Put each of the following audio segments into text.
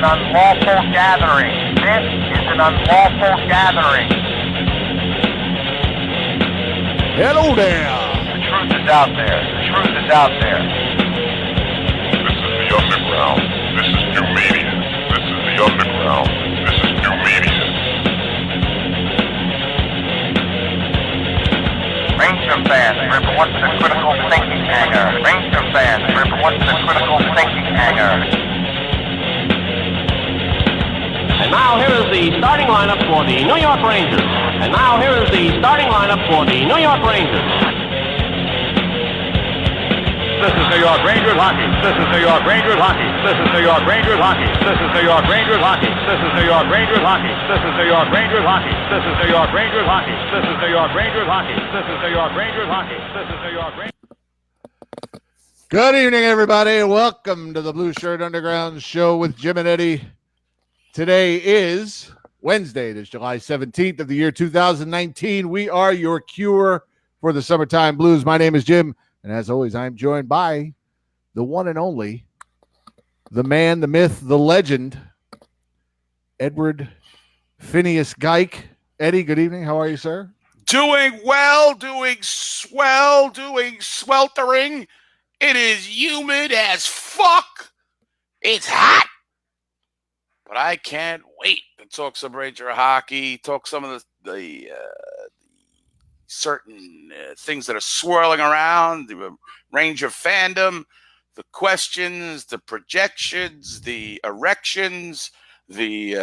an unlawful gathering. This is an unlawful gathering. Hello there. The truth is out there. The truth is out there. This is the underground. This is new media. This is the underground. This is new media. Ranger fans, report to the critical thinking hangar. Ranger fans, report to the critical thinking hangar. And now here is the starting lineup for the New York Rangers. And now here is the starting lineup for the New York Rangers. This is New York Rangers hockey. This is New York Rangers hockey. This is New York Rangers hockey. This is New York Rangers hockey. This is New York Rangers hockey. This is New York Rangers hockey. This is New York Rangers hockey. This is New York Rangers hockey. This is New York Rangers hockey. This is New York Rangers. Good evening, everybody. Welcome to the Blueshirt Underground Show with Jim and Eddie. Today is Wednesday. It is July 17th of the year 2019. We are your cure for the summertime blues. My name is Jim, and as always, I'm joined by the one and only, the man, the myth, the legend, Edward Phineas Geik. Eddie, good evening. How are you, sir? Doing well, doing swell, doing sweltering. It is humid as fuck. It's hot. But I can't wait to talk some Ranger hockey, talk some of the certain things that are swirling around, the Ranger fandom, the questions, the projections, the erections, the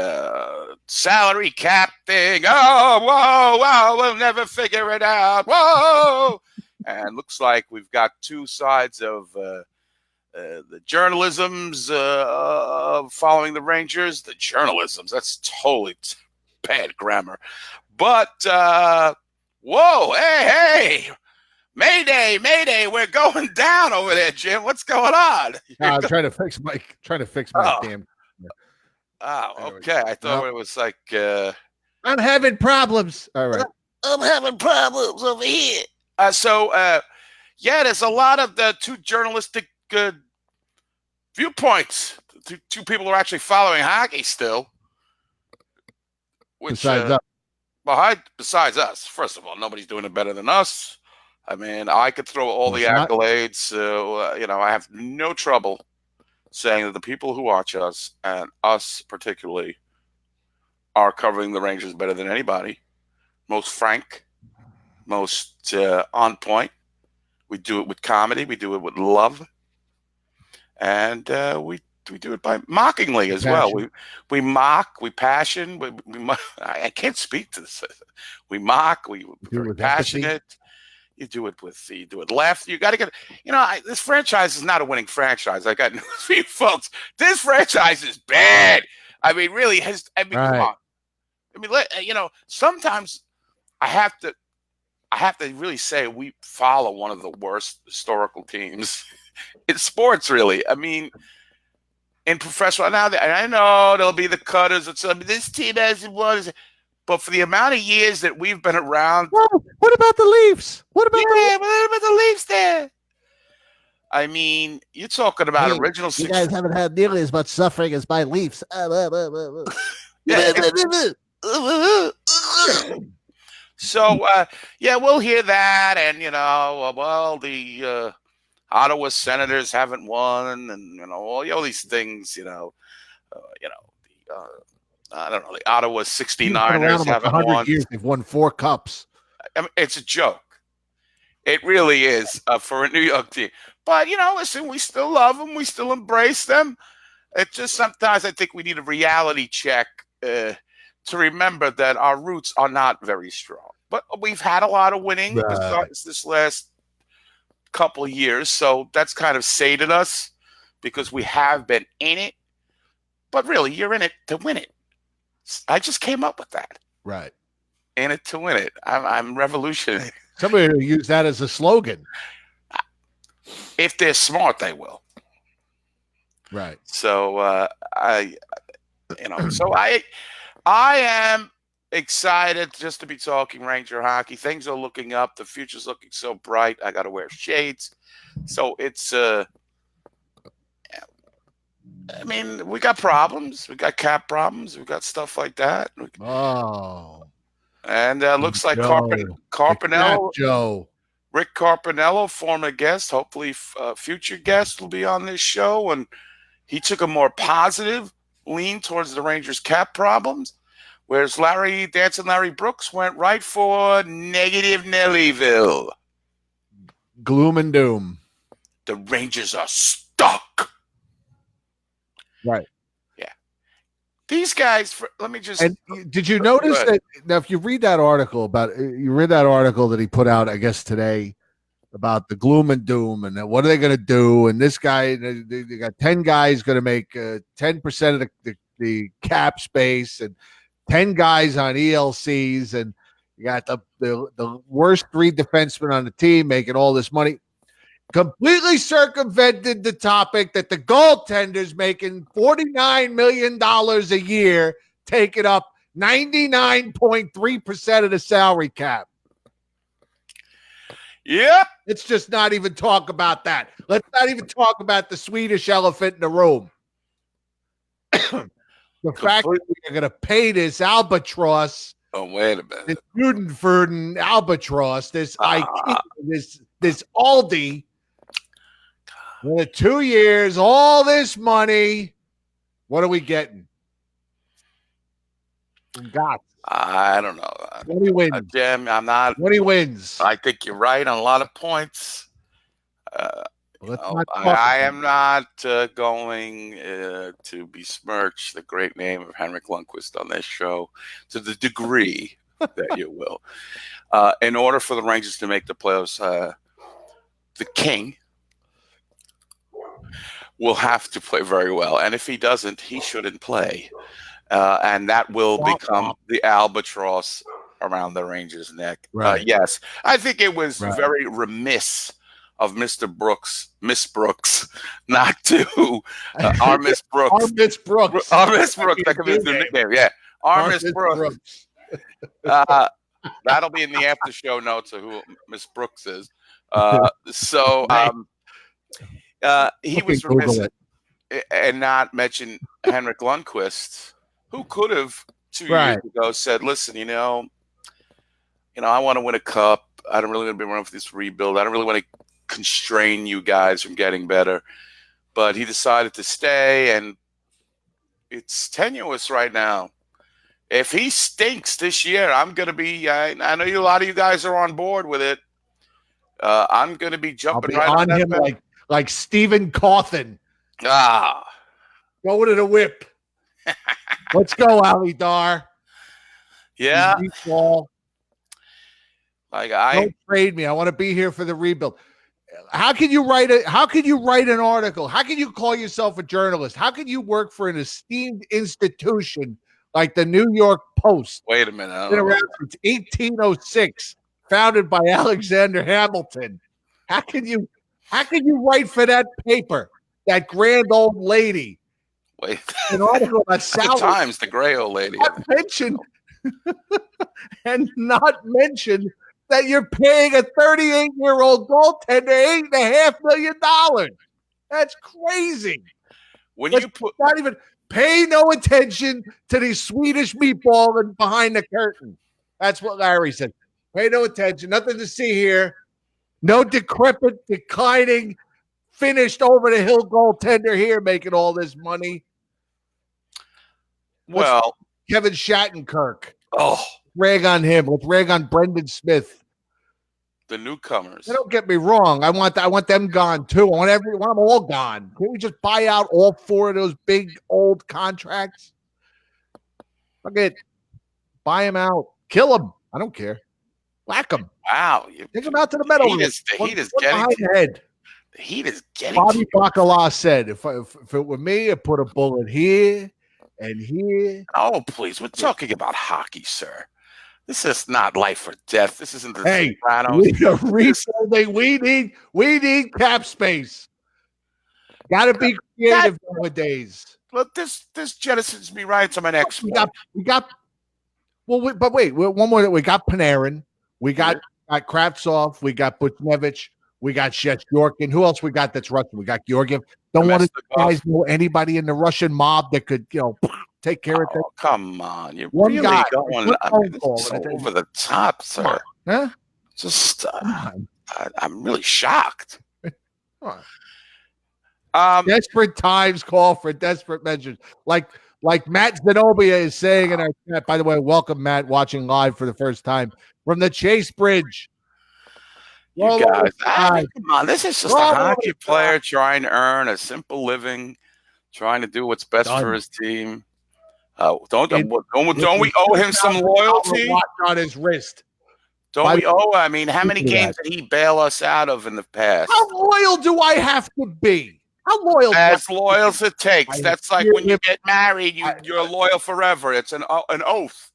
salary cap thing. Oh, whoa, we'll never figure it out. Whoa. And looks like we've got two sides of the journalisms of following the Rangers. The journalisms, that's totally bad grammar. But, whoa, hey, Mayday, we're going down over there, Jim. What's going on? I'm trying to fix my damn. Oh, okay. I thought it was like... I'm having problems. All right. I'm having problems over here. Yeah, there's a lot of the two journalistic viewpoints. Two people who are actually following hockey still. Which, besides us, first of all, nobody's doing it better than us. I mean, I could throw all the accolades. I have no trouble saying that the people who watch us, and us particularly, are covering the Rangers better than anybody. Most frank, most on point. We do it with comedy. We do it with love. And we do it by mockingly as well. We mock, we passion. I can't speak to this. We mock. We're passionate. You do it left. You got to get. This franchise is not a winning franchise. I got news for you folks. This franchise is bad. I mean, really has. I mean, come on. I mean, sometimes I have to really say we follow one of the worst historical teams in sports, really. I mean, in professional, now I know there'll be the cutters. This team hasn't won, but for the amount of years that we've been around, what about the Leafs? What about the Leafs there? I mean, you're talking about original. You guys haven't had nearly as much suffering as my Leafs. So, we'll hear that, and the Ottawa Senators haven't won, and all these things. I don't know. The Ottawa 69ers haven't won. Years, they've won 4 cups. I mean, it's a joke. It really is for a New York team. But listen, we still love them. We still embrace them. It's just sometimes I think we need a reality check to remember that our roots are not very strong. But we've had a lot of winning besides this last couple of years, so that's kind of sated us because we have been in it. But really, you're in it to win it. I just came up with that. Right. In it to win it. I'm revolutionary. Somebody will use that as a slogan. If they're smart, they will. Right. So I am excited just to be talking Ranger hockey. Things are looking up. The future's looking so bright. I got to wear shades. So it's I mean, we got problems. We got cap problems. We got stuff like that. Oh, And looks like Joe, the Cap Carpinello, Joe. Rick Carpinello, former guest, hopefully future guest, will be on this show. And he took a more positive lean towards the Rangers' cap problems, whereas Dancing Larry Brooks went right for negative Nellyville. Gloom and doom. The Rangers are stuck. Right. Yeah. These guys, let me just. And did you notice that? Now, if you read that article that he put out, I guess today, about the gloom and doom and what are they going to do? And this guy, they got 10 guys going to make 10% of the cap space and 10 guys on ELCs. And you got the worst 3 defensemen on the team making all this money. Completely circumvented the topic that the goaltender's making $49 million a year, taking up 99.3% of the salary cap. Yep. Let's just not even talk about that. Let's not even talk about the Swedish elephant in the room. The fact that we're going to pay this albatross. Oh, wait a minute. This Judenfurden albatross, this IKEA, this Aldi. For 2 years, all this money. What are we getting? God. I don't know. 20 wins. Jim, I'm not. 20 wins. I think you're right on a lot of points. I am not going to besmirch the great name of Henrik Lundqvist on this show to the degree that you will. In order for the Rangers to make the playoffs, the King will have to play very well. And if he doesn't, he shouldn't play. And that will become the albatross around the Rangers' neck. Right. Yes. I think it was very remiss of Miss Brooks, not to our Miss Brooks. Our Miss Brooks. Our Miss Brooks. That could be his new nickname. Yeah. Our Miss Brooks. That'll be in the after show notes of who Miss Brooks is. He was remiss and not mention Henrik Lundqvist, who could have 2 years ago said, listen, I want to win a cup. I don't really want to be running for this rebuild. I don't really want to constrain you guys from getting better. But he decided to stay, and it's tenuous right now. If he stinks this year, I'm going to be I know a lot of you guys are on board with it. I'm going to be jumping right on him like Stephen Cawthon. Go to the whip. Let's go, Ali Dar. Yeah. Don't trade me. I want to be here for the rebuild. How can you write an article? How can you call yourself a journalist? How can you work for an esteemed institution like the New York Post? Wait a minute. Been around since 1806, founded by Alexander Hamilton. How can you write for that paper, that grand old lady? Wait. An article about salary. Times, the gray old lady. Not mention that you're paying a 38-year-old goaltender $8.5 million. That's crazy. Not even pay no attention to the Swedish meatball and behind the curtain. That's what Larry said. Pay no attention. Nothing to see here. No decrepit, declining, finished over the hill goaltender here making all this money. Well, Kevin Shattenkirk. Oh, rag on him. Let's rag on Brendan Smith. The newcomers. Don't get me wrong. I want them gone too. I want them all gone. Can't we just buy out all 4 of those big old contracts? Fuck it. Buy them out. Kill them. I don't care. Whack them. Wow. Take them out to the meadow. The heat is getting. The heat is getting. Bobby Bacala said, if it were me, I'd put a bullet here and here. Oh, please. We're talking about hockey, sir. This is not life or death. This isn't the Sopranos. We need cap space. Got to be creative nowadays. Look, this jettisons me right to my next. We got. Well, but wait, one more. We got Panarin. We got Kravtsov. We got Buchnevich. We got Shesterkin. Who else we got that's Russian? We got Georgiev. Don't want to Domestic guys know anybody in the Russian mob that could, take care of things. Oh, come on. You're One really guy, going one phone this call, is and so it's- over the top, sir. Huh? Just, Come on. I'm really shocked. Come on. Um, Desperate times call for desperate measures. Like Matt Zenobia is saying in our chat. By the way, welcome Matt, watching live for the first time from the Chase Bridge. you Roll guys, over come on. This is just Roll a over hockey the player trying to earn a simple living, trying to do what's best Done. for his team. Don't It- we owe him some loyalty? Watch on his wrist. Don't we owe? I mean, how many Speaking of games did he bail us out of in the past? How loyal do I have to be? How loyal? As loyal as it takes. I That's like hear when you him. get married, you're loyal forever. It's an oath.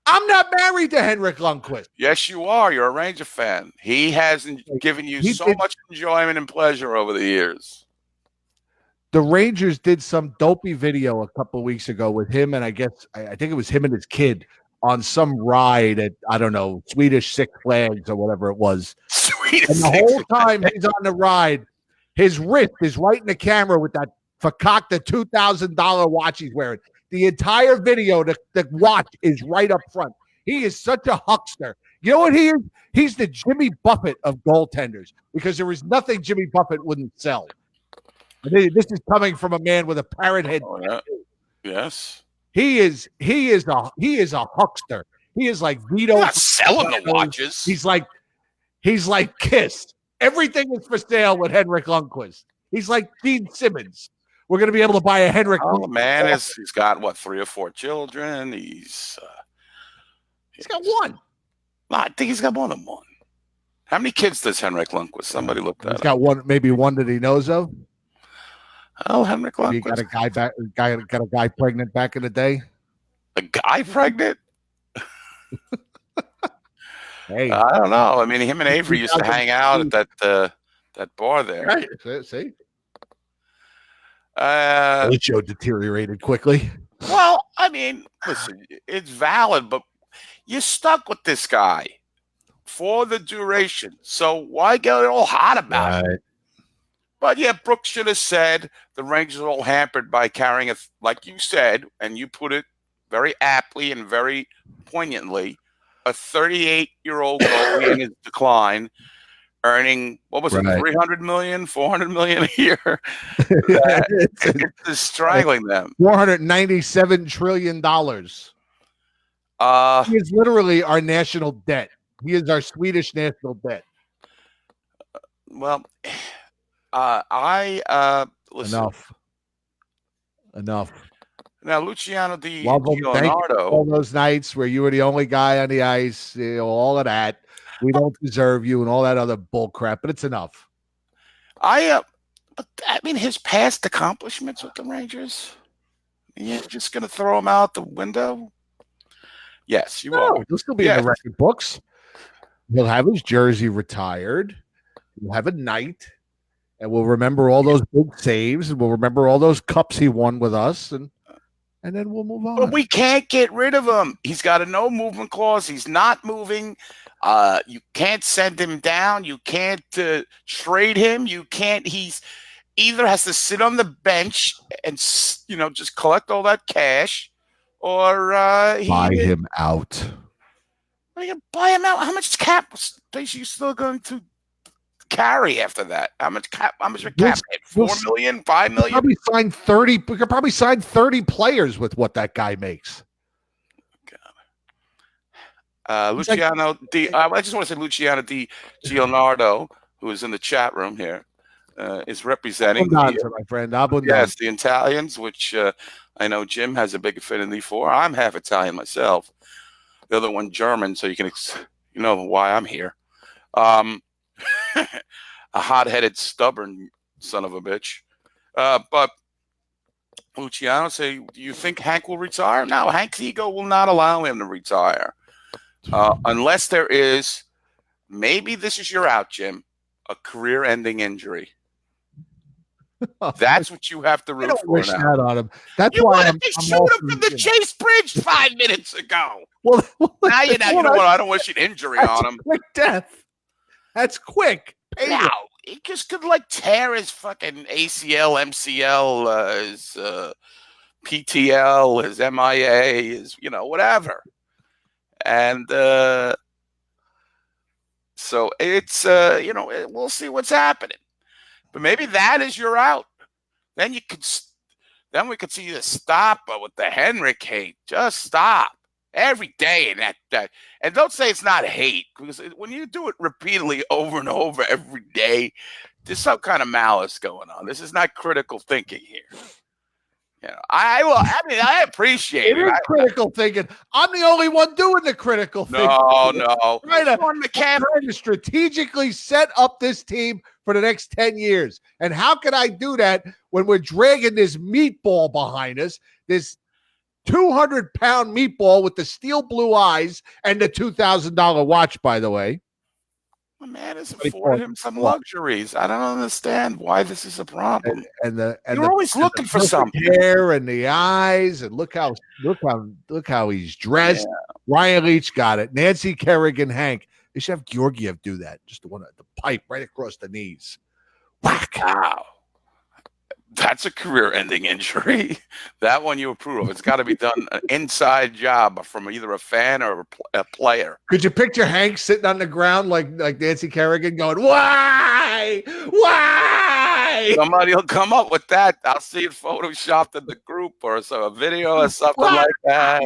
I'm not married to Henrik Lundqvist. Yes, you are. You're a Ranger fan. He hasn't given you He so did- much enjoyment and pleasure over the years. The Rangers did some dopey video a couple of weeks ago with him, and I think it was him and his kid on some ride at, I don't know, Swedish Six Flags or whatever it was. Sweet. And the whole time he's on the ride, his wrist is right in the camera with that fakakta $2,000 watch he's wearing. The entire video, the watch is right up front. He is such a huckster. You know what he is? He's the Jimmy Buffett of goaltenders, because there is nothing Jimmy Buffett wouldn't sell. This is coming from a man with a parrot head. Oh, yeah. Yes. He is a huckster. He is like Vito. He's not selling the watches. He's like Kiss. Everything is for sale with Henrik Lundqvist. He's like Gene Simmons. We're going to be able to buy a Henrik. Oh Lundqvist. man, he's got what, 3 or 4 children. He's got one. I think he's got more than one. How many kids does Henrik Lundqvist? Somebody looked that He's up. got one, maybe one that he knows of. Oh, Henrik He got Lundqvist. got a guy pregnant back in the day. A guy pregnant? Hey, I don't know. I mean, him and Avery used to hang out at that bar there. right. See, Uh, the show deteriorated quickly. well, I mean, listen, it's valid, but you're stuck with this guy for the duration. So why get all hot about it? But yeah, Brooks should have said the Rangers are all hampered by carrying like you said, and you put it very aptly and very poignantly, a 38-year-old goalie in his decline, earning, what was it, 300 million, 400 million a year. It's just strangling them. $497 trillion. He is literally our national debt. He is our Swedish national debt. Well, listen. Enough. Now, Luciano Di Love him. Thank you for Leonardo. all those nights where you were the only guy on the ice, all of that. We don't deserve you and all that other bull crap, but it's enough. But I mean, his past accomplishments with the Rangers, you're just going to throw him out the window? Yes, you are. He'll still be in the record books. He'll have his jersey retired. He'll have a night, and we'll remember all those big saves, and we'll remember all those cups he won with us, and then we'll move on. But we can't get rid of him. He's got a no movement clause. He's not moving. You can't send him down. You can't trade him. You can't. He's either has to sit on the bench and just collect all that cash, or buy him out. Are you gonna buy him out? How much cap space are you still going to carry after that? How much cap? How much a cap hit? 4 million, 5 million? Probably sign 30. We could probably sign 30 players with what that guy makes. Luciano Di. I just want to say Luciano Di Leonardo, who is in the chat room here, is representing my friend. Yes, the Italians, which I know Jim has a big affinity for. I'm half Italian myself. The other one German, so you know why I'm here. A hot-headed, stubborn son of a bitch. But Luciano say, do you think Hank will retire? No, Hank's ego will not allow him to retire. Unless there is, maybe this is your out, Jim, a career-ending injury. That's what you have to root for wish now. That on him. That's You why wanted to shoot him from the Chase Bridge 5 minutes ago. Well, Now you know what? I don't wish an injury on him. Quick death. That's quick. Now, he just could like tear his fucking ACL, MCL, his PTL, his MIA, his whatever, and so it's we'll see what's happening, but maybe that is your out. Then you could, then we could see you stop with the Henrik hate. Just stop every day in that, and don't say it's not hate, because when you do it repeatedly over and over every day, there's some kind of malice going on. This is not critical thinking here. I appreciate it. It is critical thinking. I'm the only one doing the critical thinking. No. Trying to strategically set up this team for the next 10 years. And how can I do that when we're dragging this meatball behind us, this 200-pound meatball with the steel blue eyes and the $2,000 watch, by the way? My man has afforded him some luxuries. I don't understand why this is a problem. And you're always looking for something. Hair and the eyes, and look how he's dressed. Yeah. Ryan Leach got it. Nancy Kerrigan, Hank. They should have Georgiev do that. Just the one at the pipe right across the knees. Whack! Wow. That's a career-ending injury. That one you approve of. It's got to be done an inside job from either a fan or a player. Could you picture Hank sitting on the ground like Nancy Kerrigan going, "Why? Why?" Somebody will come up with that. I'll see it photoshopped in the group or a video or something like that.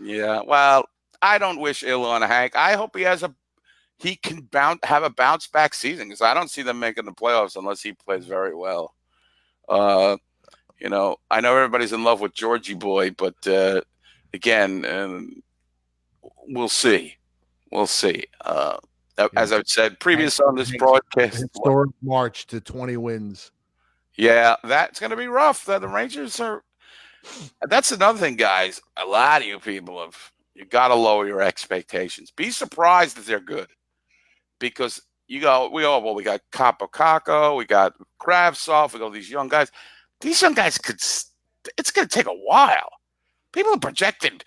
Yeah. Well, I don't wish ill on Hank. I hope he can have a bounce back season, because I don't see them making the playoffs unless he plays very well. I know everybody's in love with Georgie Boy, but again, we'll see. We'll see. As I've said previous on this broadcast, historic march to 20 wins. Yeah, that's going to be rough. The Rangers are. That's another thing, guys. A lot of you people you got to lower your expectations. Be surprised that they're good. Because we got Capo Caco, we got Kravtsov, we got these young guys. These young guys it's going to take a while. People are projecting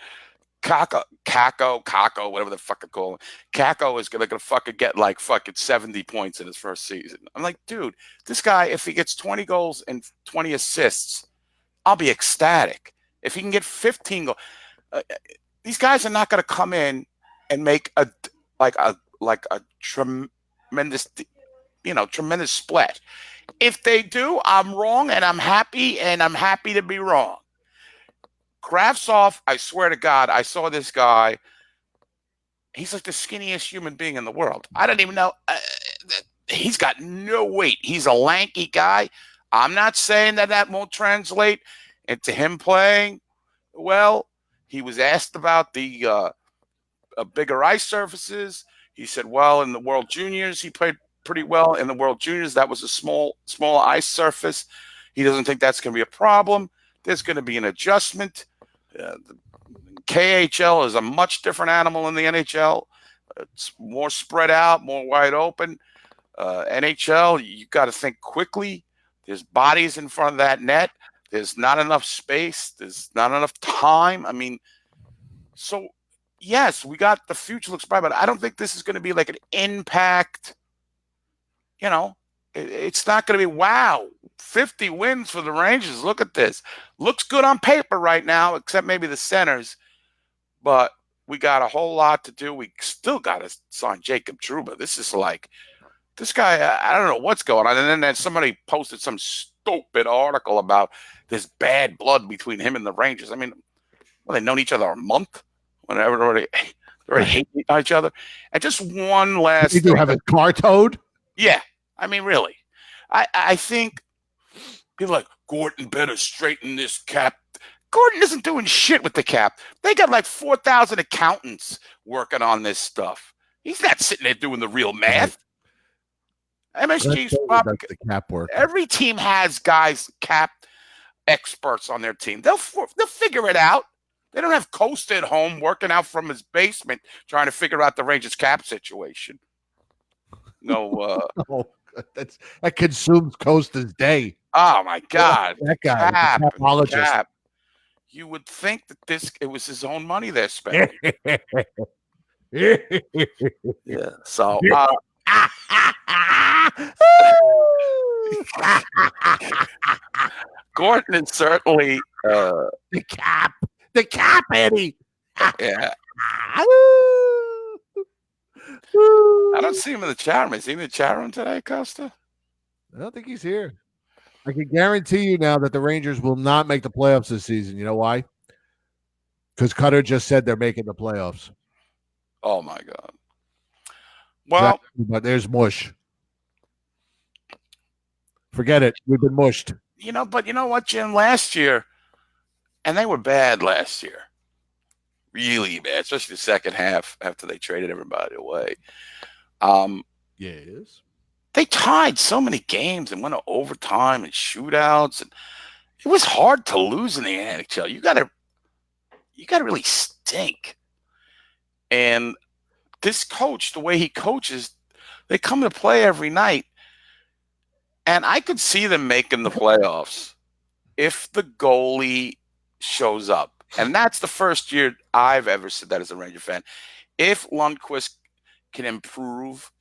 Caco, whatever the fuck they call him. Caco is going to fucking get like fucking 70 points in his first season. I'm like, dude, this guy, if he gets 20 goals and 20 assists, I'll be ecstatic. If he can get 15 goals, these guys are not going to come in and make a tremendous splash. If they do, I'm wrong, and I'm happy to be wrong. Kravtsov, I swear to God, I saw this guy. He's like the skinniest human being in the world. I don't even know. He's got no weight. He's a lanky guy. I'm not saying that won't translate into him playing well. He was asked about the bigger ice surfaces. He said, well, in the World Juniors, he played pretty well. In the World Juniors, that was a small ice surface. He doesn't think that's going to be a problem. There's going to be an adjustment. The KHL is a much different animal than the NHL. It's more spread out, more wide open. NHL, you got to think quickly. There's bodies in front of that net. There's not enough space. There's not enough time. I mean, so yes, we got the future looks bright, but I don't think this is going to be like an impact. It's not going to be, wow, 50 wins for the Rangers. Look at this. Looks good on paper right now, except maybe the centers. But we got a whole lot to do. We still got to sign Jacob Trouba. This is like, this guy, I don't know what's going on. And then somebody posted some stupid article about this bad blood between him and the Rangers. I mean, well, they've known each other a month. Whenever they already hate each other. And just one last thing. You do have a car towed? Yeah. I mean, really. I think people are like, Gordon better straighten this cap. Gordon isn't doing shit with the cap. They got like 4,000 accountants working on this stuff. He's not sitting there doing the real math. MSG's the cap work. Every team has guys, cap experts on their team. They'll figure it out. They don't have Costa at home working out from his basement trying to figure out the Rangers cap situation. No, that consumes Costa's day. Oh my God, that guy, cap. You would think that it was his own money they're spending. Yeah. So. Gordon is certainly, the cap, Eddie. yeah. I don't see him in the chat room. Is he in the chat room today, Costa? I don't think he's here. I can guarantee you now that the Rangers will not make the playoffs this season. You know why? Because Cutter just said they're making the playoffs. Oh my God. Well, but there's mush. Forget it. We've been mushed. But you know what, Jim? Last year, and they were bad last year. Really bad, especially the second half after they traded everybody away. Yes. They tied so many games and went to overtime and shootouts, and it was hard to lose in the NHL. You gotta really stink. And this coach, the way he coaches, they come to play every night, and I could see them making the playoffs if the goalie shows up. And that's the first year I've ever said that as a Ranger fan. If Lundqvist can improve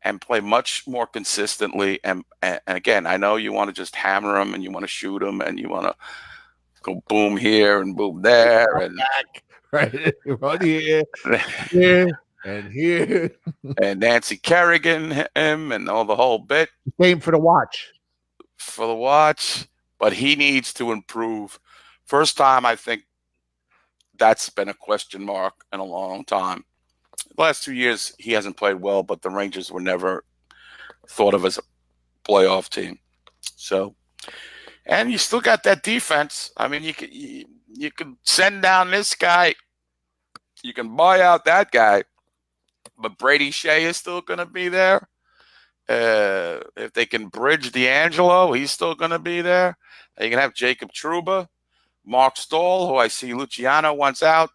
and play much more consistently, and again, I know you want to just hammer him and you want to shoot him and you want to go boom here and boom there and right here, here and here, and Nancy Kerrigan him and all the whole bit. Game for the watch. But he needs to improve. First time I think that's been a question mark in a long time. The last 2 years, he hasn't played well, but the Rangers were never thought of as a playoff team. So, and you still got that defense. I mean, you can send down this guy. You can buy out that guy. But Brady Shea is still going to be there. If they can bridge D'Angelo, he's still going to be there. You can have Jacob Trouba, Mark Stahl, who I see Luciano wants out.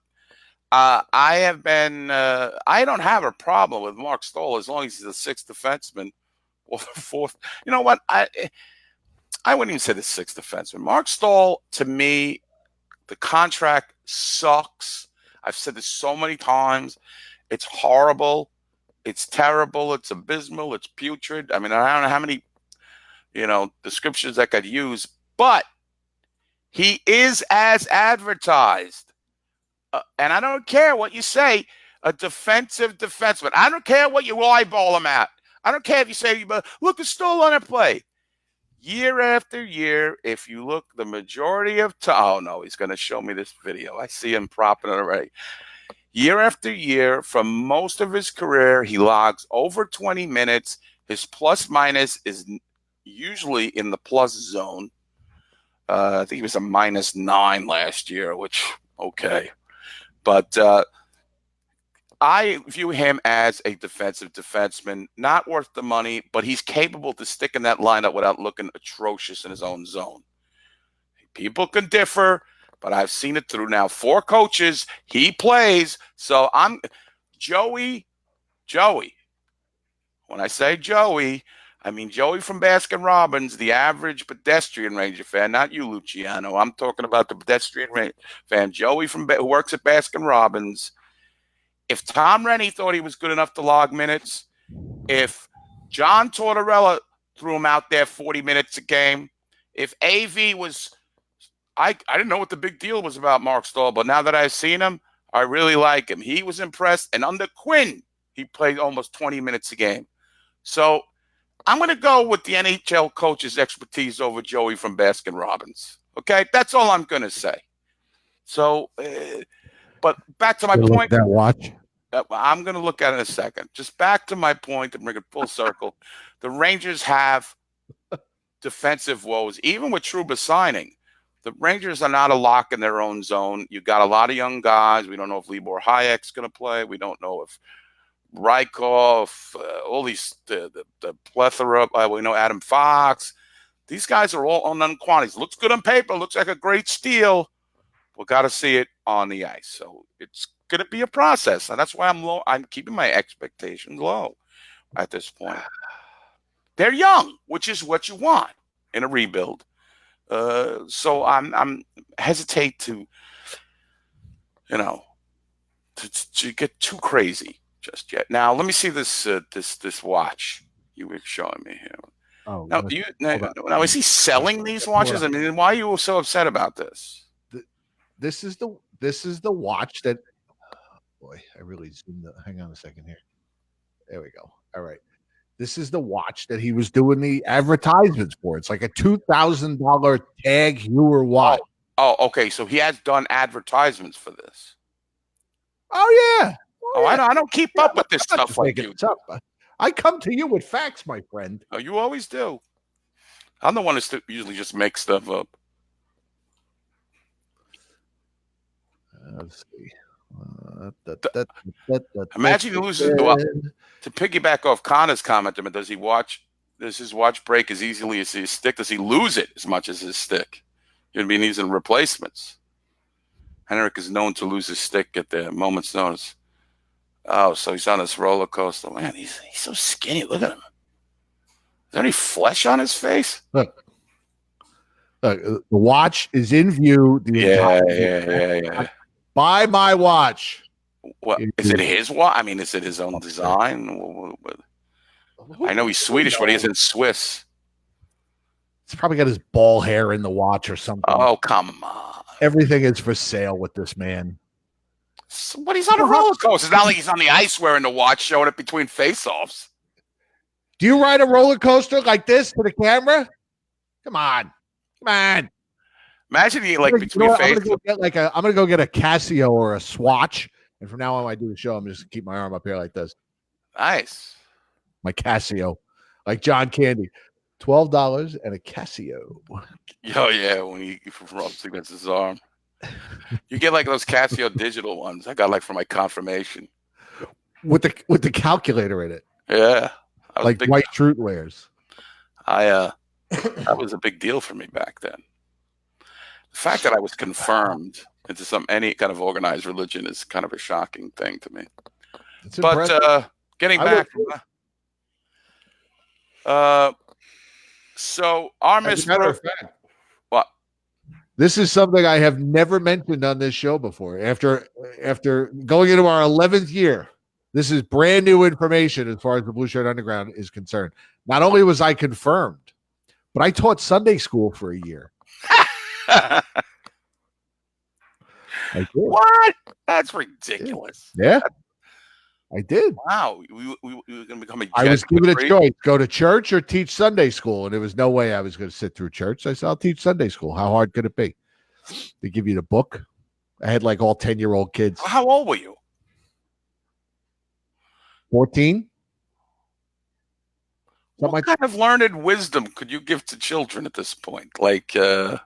I don't have a problem with Mark Stahl as long as he's the sixth defenseman or the fourth. You know what? I wouldn't even say the sixth defenseman. Mark Stahl, to me, the contract sucks. I've said this so many times. It's horrible. It's terrible. It's abysmal. It's putrid. I mean, I don't know how many, descriptions I could use, but he is as advertised. And I don't care what you say, a defensive defenseman. I don't care what you eyeball him at. I don't care if you say, look, it's still on a play. Year after year, if you look, the majority of time, oh no, he's going to show me this video. I see him propping it already. Year after year, for most of his career, he logs over 20 minutes. His plus minus is usually in the plus zone. I think he was a -9 last year, which, okay. But I view him as a defensive defenseman, not worth the money, but he's capable to stick in that lineup without looking atrocious in his own zone. People can differ, but I've seen it through now 4 coaches. He plays. So I'm Joey. When I say Joey, I mean Joey from Baskin Robbins, the average pedestrian Ranger fan, not you, Luciano. I'm talking about the pedestrian fan, Joey who works at Baskin Robbins. If Tom Rennie thought he was good enough to log minutes, if John Tortorella threw him out there 40 minutes a game, if AV was – I didn't know what the big deal was about Mark Stahl, but now that I've seen him, I really like him. He was impressed, and under Quinn, he played almost 20 minutes a game. So I'm going to go with the NHL coach's expertise over Joey from Baskin Robbins. Okay, that's all I'm going to say. So, but back to my point. That watch. I'm going to look at it in a second. Just back to my point and bring it full circle. The Rangers have defensive woes, even with Trouba signing. The Rangers are not a lock in their own zone. You got a lot of young guys. We don't know if Libor Hayek's going to play. We don't know if Rykov, all these the plethora. We know Adam Fox. These guys are all unknown quantities. Looks good on paper. Looks like a great steal. We got to see it on the ice. So it's going to be a process, and that's why I'm low. I'm keeping my expectations low at this point. They're young, which is what you want in a rebuild. So I'm hesitate to, to get too crazy just yet. Now let me see this this watch. you were showing me here. Oh, Now, now is he selling these watches? I mean, why are you so upset about this? This is the watch that. Boy, I really zoomed. Hang on a second here. There we go. All right. This is the watch that he was doing the advertisements for. It's like a $2,000 Tag Heuer watch. Oh, okay. So he has done advertisements for this. Oh yeah. I don't keep up with this stuff like you. I come to you with facts, my friend. Oh, you always do. I'm the one that usually just makes stuff up. Let's see. Imagine he loses. To piggyback off Connor's comment, does his watch break as easily as his stick? Does he lose it as much as his stick? You'd be needing replacements. Henrik is known to lose his stick at the moment's notice. Oh, so he's on this roller coaster. Man, he's so skinny. Look at him. Is there any flesh on his face? Look, the watch is in view. Yeah. Buy my watch. What is it? His watch? I mean, is it his own design? I know he's Swedish, but he's in Swiss. He's probably got his ball hair in the watch or something. Oh, come on! Everything is for sale with this man. But he's on a roller coaster. It's not like he's on the ice wearing the watch, showing it between face-offs. Do you ride a roller coaster like this to the camera? Come on. Imagine he between face. I'm gonna go get a Casio or a Swatch, and from now on, when I do the show, I'm just gonna keep my arm up here like this. Nice. My Casio, like John Candy, $12 and a Casio. Oh yeah, when he rubs against his arm, you get like those Casio digital ones. I got like for my confirmation with the calculator in it. Yeah, like Dwight Schrute wears. That was a big deal for me back then. The fact that I was confirmed into any kind of organized religion is kind of a shocking thing to me. But getting back, so Armis. What? This is something I have never mentioned on this show before. After going into our 11th year, this is brand new information as far as the Blueshirt Underground is concerned. Not only was I confirmed, but I taught Sunday school for a year. What? That's ridiculous. Yeah, I did. Wow, we were going to become a. I was given a choice: go to church or teach Sunday school, and there was no way I was going to sit through church. So I said, "I'll teach Sunday school." How hard could it be? They give you the book. I had like all 10-year-old kids. How old were you? 14. What kind of learned wisdom could you give to children at this point? Like, oh,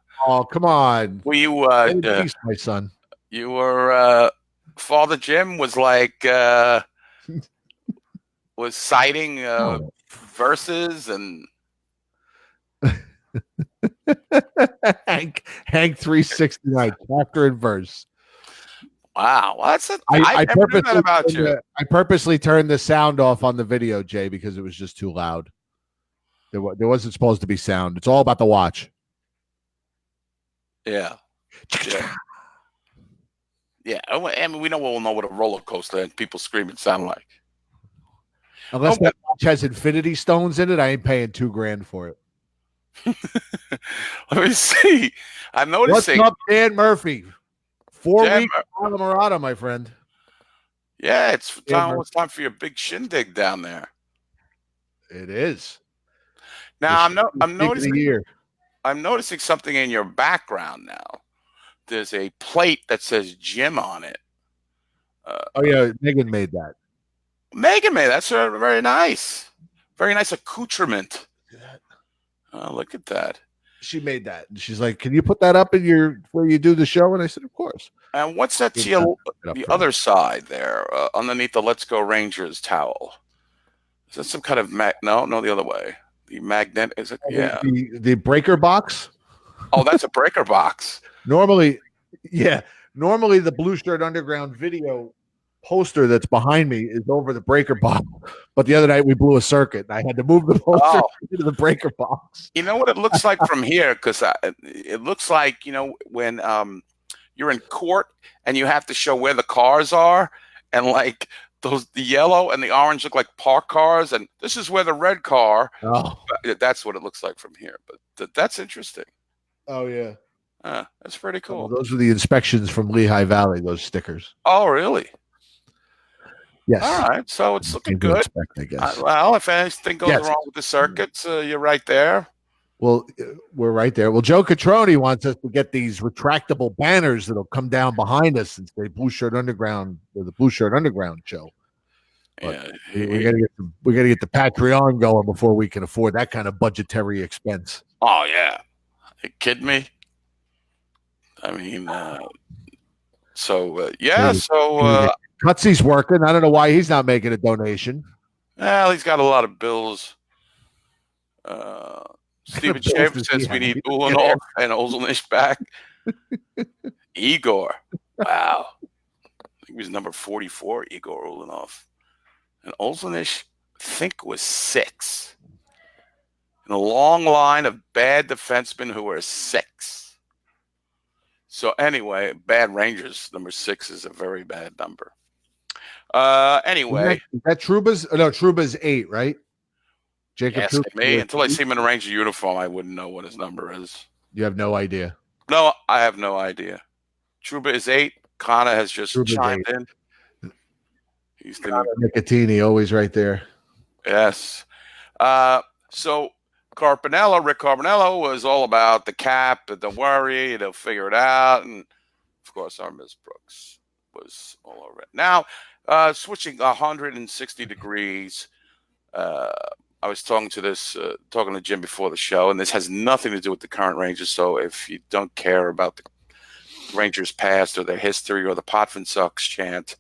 come on. Were you, peace, my son? You were, Father Jim was like, was citing verses and. Hank 369, chapter and verse. Wow, that's it. I never knew that about you. I purposely turned the sound off on the video, Jay, because it was just too loud. There wasn't supposed to be sound. It's all about the watch. Yeah. I mean, we all know what a roller coaster and people screaming sound like. Unless that watch has infinity stones in it, I ain't paying $2,000 for it. Let me see. I'm noticing. What's up, Dan Murphy? 4 weeks on the Murata, my friend. Yeah, it's time for your big shindig down there. It is. Now I'm noticing something in your background now. There's a plate that says Jim on it. Oh yeah, Megan made that. That's very nice. Very nice accoutrement. Look at that. She made that. And she's like, "Can you put that up in where you do the show?" And I said, "Of course." And what's that to the other side there, underneath the Let's Go Rangers towel? Is that some kind of no, the other way. The magnet, is it? Yeah. The breaker box? Oh, that's a breaker box. Normally the Blueshirt Underground video poster that's behind me is over the breaker box. But the other night we blew a circuit and I had to move the poster into the breaker box. You know what it looks like from here? Because it looks like, when you're in court and you have to show where the cars are, and like the yellow and the orange look like park cars, and this is where the red car. Oh, That's what it looks like from here. But that's interesting. oh yeah. That's pretty Well, cool. those are the inspections from Lehigh Valley. Those stickers. Oh, really? Yes. All right. So it's looking Came to good. inspect, I guess. Well, if anything goes Yes. wrong with the circuits, you're right there. Well, we're right there. Well, Joe Catroni wants us to get these retractable banners that'll come down behind us and say Blueshirt Underground or the Blueshirt Underground show. But Yeah. we gotta get the Patreon going before we can afford that kind of budgetary expense. Oh, yeah. You kidding me? I mean, yeah. So, Cutsy's working. I don't know why he's not making a donation. well, he's got a lot of bills. Steven Bills Schaefer does says he we need have? Ulanov and Olsenish back. Igor. Wow. I think he was number 44, Igor Ulanov. And Olsenish, I think, was 6. In a long line of bad defensemen who were 6. So anyway, bad Rangers, number 6 is a very bad number. Anyway. Is that Trouba's? No, Trouba's 8, right? Jacob Asking Trouba me was until I 8? see him in a Ranger uniform, I wouldn't know what his number is. You have no idea. No, I have no idea. Trouba is 8. Kana has just Trouba's chimed 8. in. He's the new, Nicotini, always right there. yes. So Rick Carbonello was all about the cap, but don't worry, they'll figure it out. And of course, our Miss Brooks was all over it. Now, switching 160 degrees. I was talking to Jim before the show, and this has nothing to do with the current Rangers. So if you don't care about the Rangers past or their history or the Potvin sucks chant,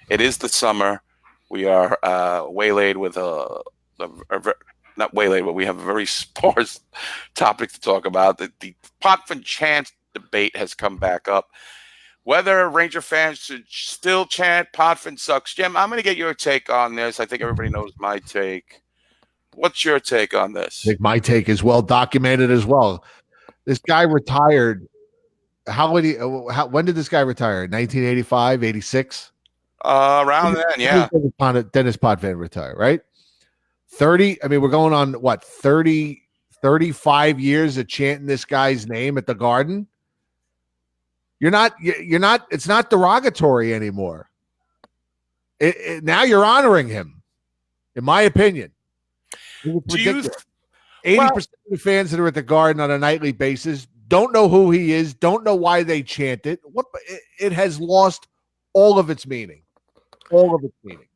it is the summer. We are waylaid with not waylaid, but we have a very sparse topic to talk about. The Potvin chant debate has come back up. Whether Ranger fans should still chant Potvin sucks. Jim, I'm going to get your take on this. I think everybody knows my take. What's your take on this? I think my take is well documented as well. This guy retired. When did this guy retire? 1985, 86? Around then, yeah. Dennis Potvin retired, right? 30. I mean, we're going on what, 35 years of chanting this guy's name at the Garden. You're not, it's not derogatory anymore. Now you're honoring him, in my opinion. It's ridiculous. 80% of the fans that are at the Garden on a nightly basis don't know who he is, don't know why they chant it. It has lost all of its meaning. All of its meaning.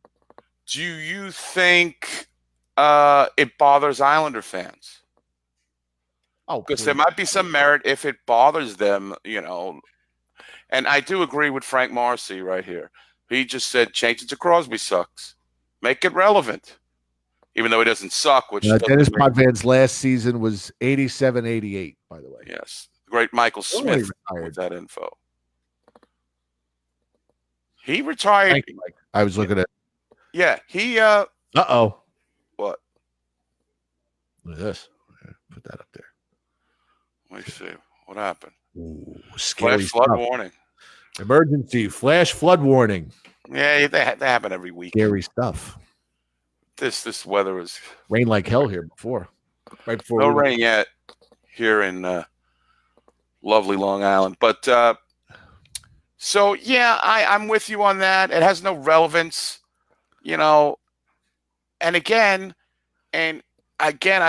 Do you think it bothers Islander fans? Oh, because there might be some merit if it bothers them, you know. And I do agree with Frank Marcy right here. He just said, change it to Crosby sucks. Make it relevant. Even though he doesn't suck, which Dennis Potvin's last season was 87-88, by the way. Yes. The great Michael Smith with that info. He retired. Thank you, Mike. I was looking at. Yeah, he Uh-oh. What? Look at this. Put that up there. Let me see. What happened? Ooh, scary flash flood stuff. warning. Emergency flash flood warning. Yeah, they happen every week. Scary stuff. This weather is rain like hell here before. Right before no rain yet here in lovely Long Island. But so yeah, I'm with you on that. It has no relevance, you know. And again, I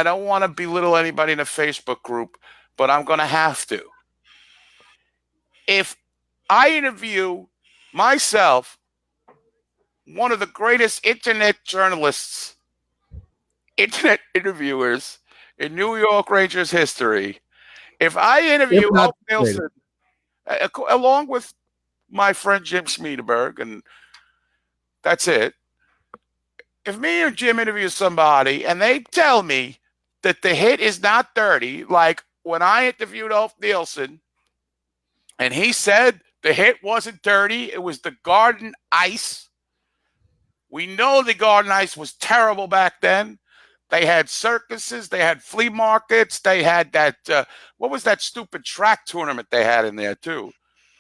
don't want to belittle anybody in a Facebook group, but I'm going to have to. If I interview myself, one of the greatest internet interviewers in New York Rangers history, if I interview Hope Nielsen, along with my friend Jim Schmiedeberg, and that's it. If me or Jim interview somebody and they tell me that the hit is not dirty, like when I interviewed Hope Nielsen, and he said the hit wasn't dirty, it was the Garden Ice. We know the Garden Ice was terrible back then. They had circuses, they had flea markets, they had that, what was that stupid track tournament they had in there too?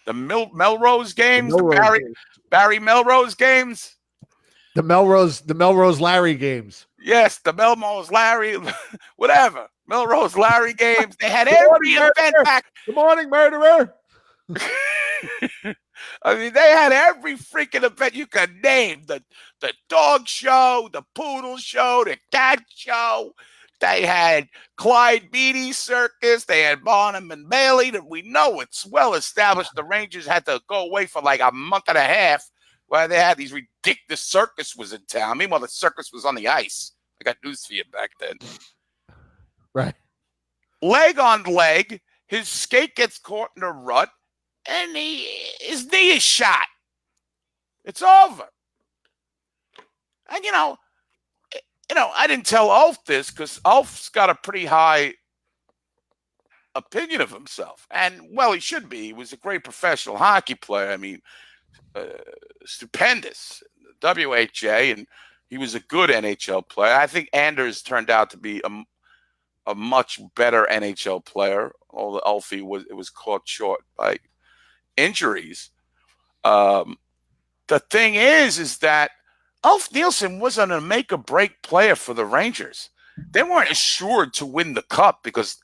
The Melrose games, Barry Melrose games. The Melrose Larry games. Yes, the Melrose Larry, whatever. Melrose Larry games. They had Good every morning, event murderer. back. Good morning, murderer. I mean, they had every freaking event you could name. The dog show, the poodle show, the cat show. They had Clyde Beatty Circus. They had Barnum and Bailey. That we know it's well established. The Rangers had to go away for like a month and a half while they had these ridiculous circus was in town. Meanwhile, the circus was on the ice. I got news for you back then. Right. Leg on leg, his skate gets caught in a rut, and his knee is shot. It's over. And I didn't tell Ulf this because Ulf's got a pretty high opinion of himself. And, well, he should be. He was a great professional hockey player. I mean, stupendous. WHA, and he was a good NHL player. I think Anders turned out to be a much better NHL player, although Ulfie was caught short by injuries. The thing is that Ulf Nielsen wasn't a make-or-break player for the Rangers. They weren't assured to win the cup because,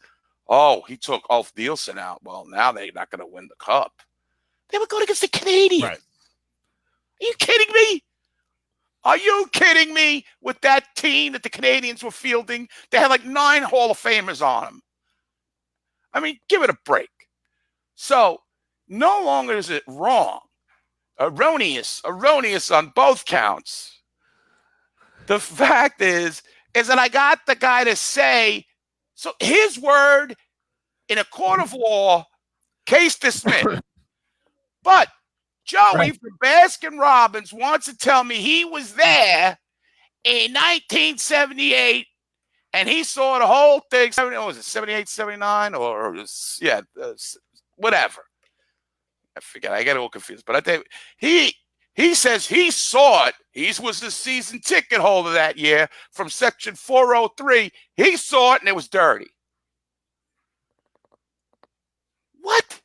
he took Ulf Nielsen out. Well, now they're not going to win the cup. They were going against the Canadiens. Right. Are you kidding me? Are you kidding me with that team that the Canadiens were fielding? They had like 9 Hall of Famers on them. I mean, give it a break. So, no longer is it wrong. Erroneous on both counts. The fact is that I got the guy to say, so his word in a court of law, case dismissed. But Joey from Baskin Robbins wants to tell me he was there in 1978 and he saw the whole thing. Was it 78, 79 or whatever. I forget. I get all confused. But I think he says he saw it. He was the season ticket holder that year from section 403. He saw it and it was dirty. What?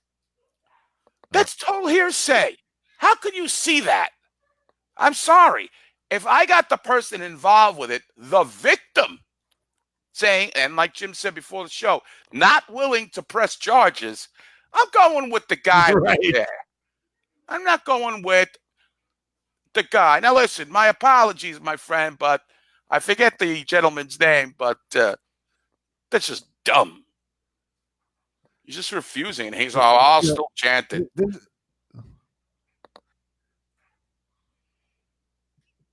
That's total hearsay. How could you see that? I'm sorry. If I got the person involved with it, the victim, saying, and like Jim said before the show, not willing to press charges, I'm going with the guy right there. I'm not going with the guy. Now, listen, my apologies, my friend, but I forget the gentleman's name, but that's just dumb. He's just refusing, and he's I'll still chant it.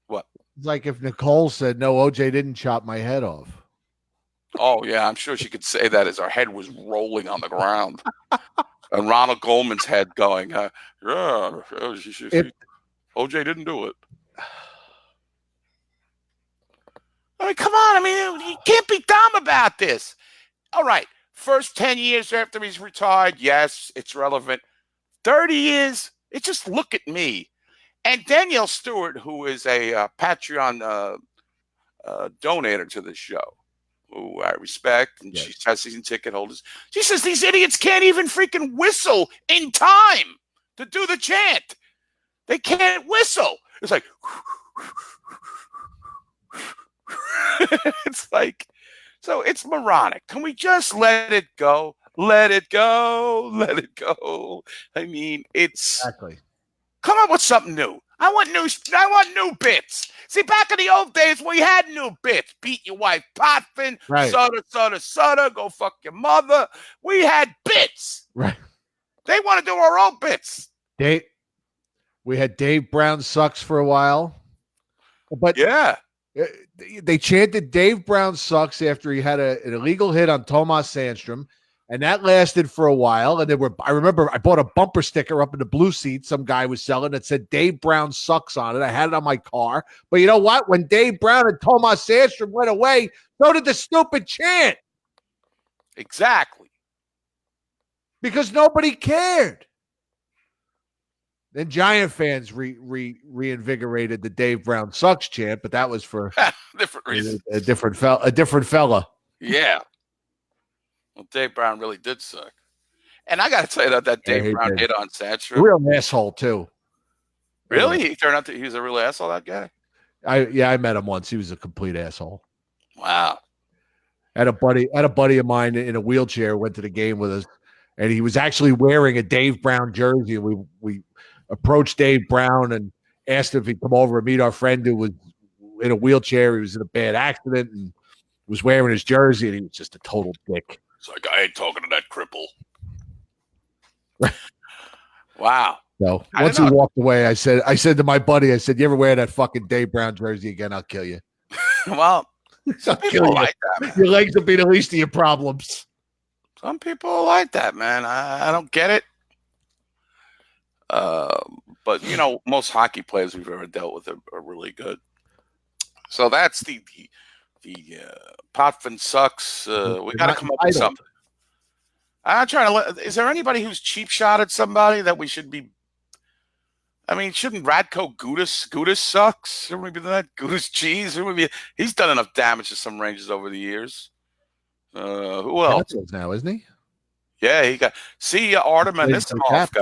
What? It's like if Nicole said, no, OJ didn't chop my head off. Oh, yeah, I'm sure she could say that as her head was rolling on the ground. And Ronald Goldman's head going, OJ didn't do it. I mean, come on. I mean, you can't be dumb about this. All right. First 10 years after he's retired, yes, it's relevant. 30 years, it's just look at me. And Danielle Stewart, who is a Patreon donator to the show, who I respect, and she has season ticket holders. She says these idiots can't even freaking whistle in time to do the chant. They can't whistle. It's like, it's like, so it's moronic. Can we just let it go? Let it go. Let it go. I mean, it's exactly. Come up with something new. I want new bits. See, back in the old days, we had new bits. Beat your wife, Potvin, Sutter, go fuck your mother. We had bits. Right. They want to do our own bits. We had Dave Brown sucks for a while. But yeah. They chanted Dave Brown sucks after he had an illegal hit on Tomas Sandstrom. And that lasted for a while. And I remember I bought a bumper sticker up in the blue seat some guy was selling that said Dave Brown sucks on it. I had it on my car. But you know what? When Dave Brown and Tomas Sandstrom went away, so did the stupid chant. Exactly. Because nobody cared. Then Giant fans reinvigorated the Dave Brown sucks chant, but that was for different reason. A different fella. Yeah. Well, Dave Brown really did suck. And I got to tell you that Dave Brown hit on Sandstrom. Real asshole, too. Really? He turned out he was a real asshole, that guy? I met him once. He was a complete asshole. Wow. Had a buddy of mine in a wheelchair went to the game with us, and he was actually wearing a Dave Brown jersey. We approached Dave Brown and asked if he'd come over and meet our friend who was in a wheelchair. He was in a bad accident and was wearing his jersey, and he was just a total dick. It's like, I ain't talking to that cripple. Wow. So once he walked away, I said to my buddy, I said, "You ever wear that fucking Dave Brown jersey again? I'll kill you." Well, some people like that, man. Your legs will be the least of your problems. Some people like that, man. I don't get it. But you know, most hockey players we've ever dealt with are really good. So that's the Potvin sucks. We got to come up with something. I'm trying to. Is there anybody who's cheap shot at somebody that we should be? I mean, shouldn't Radko Gudas sucks? Shouldn't we be that Gudas cheese? He's done enough damage to some Rangers over the years. Who else now, isn't he? Yeah, he got. See, Artem Anisimov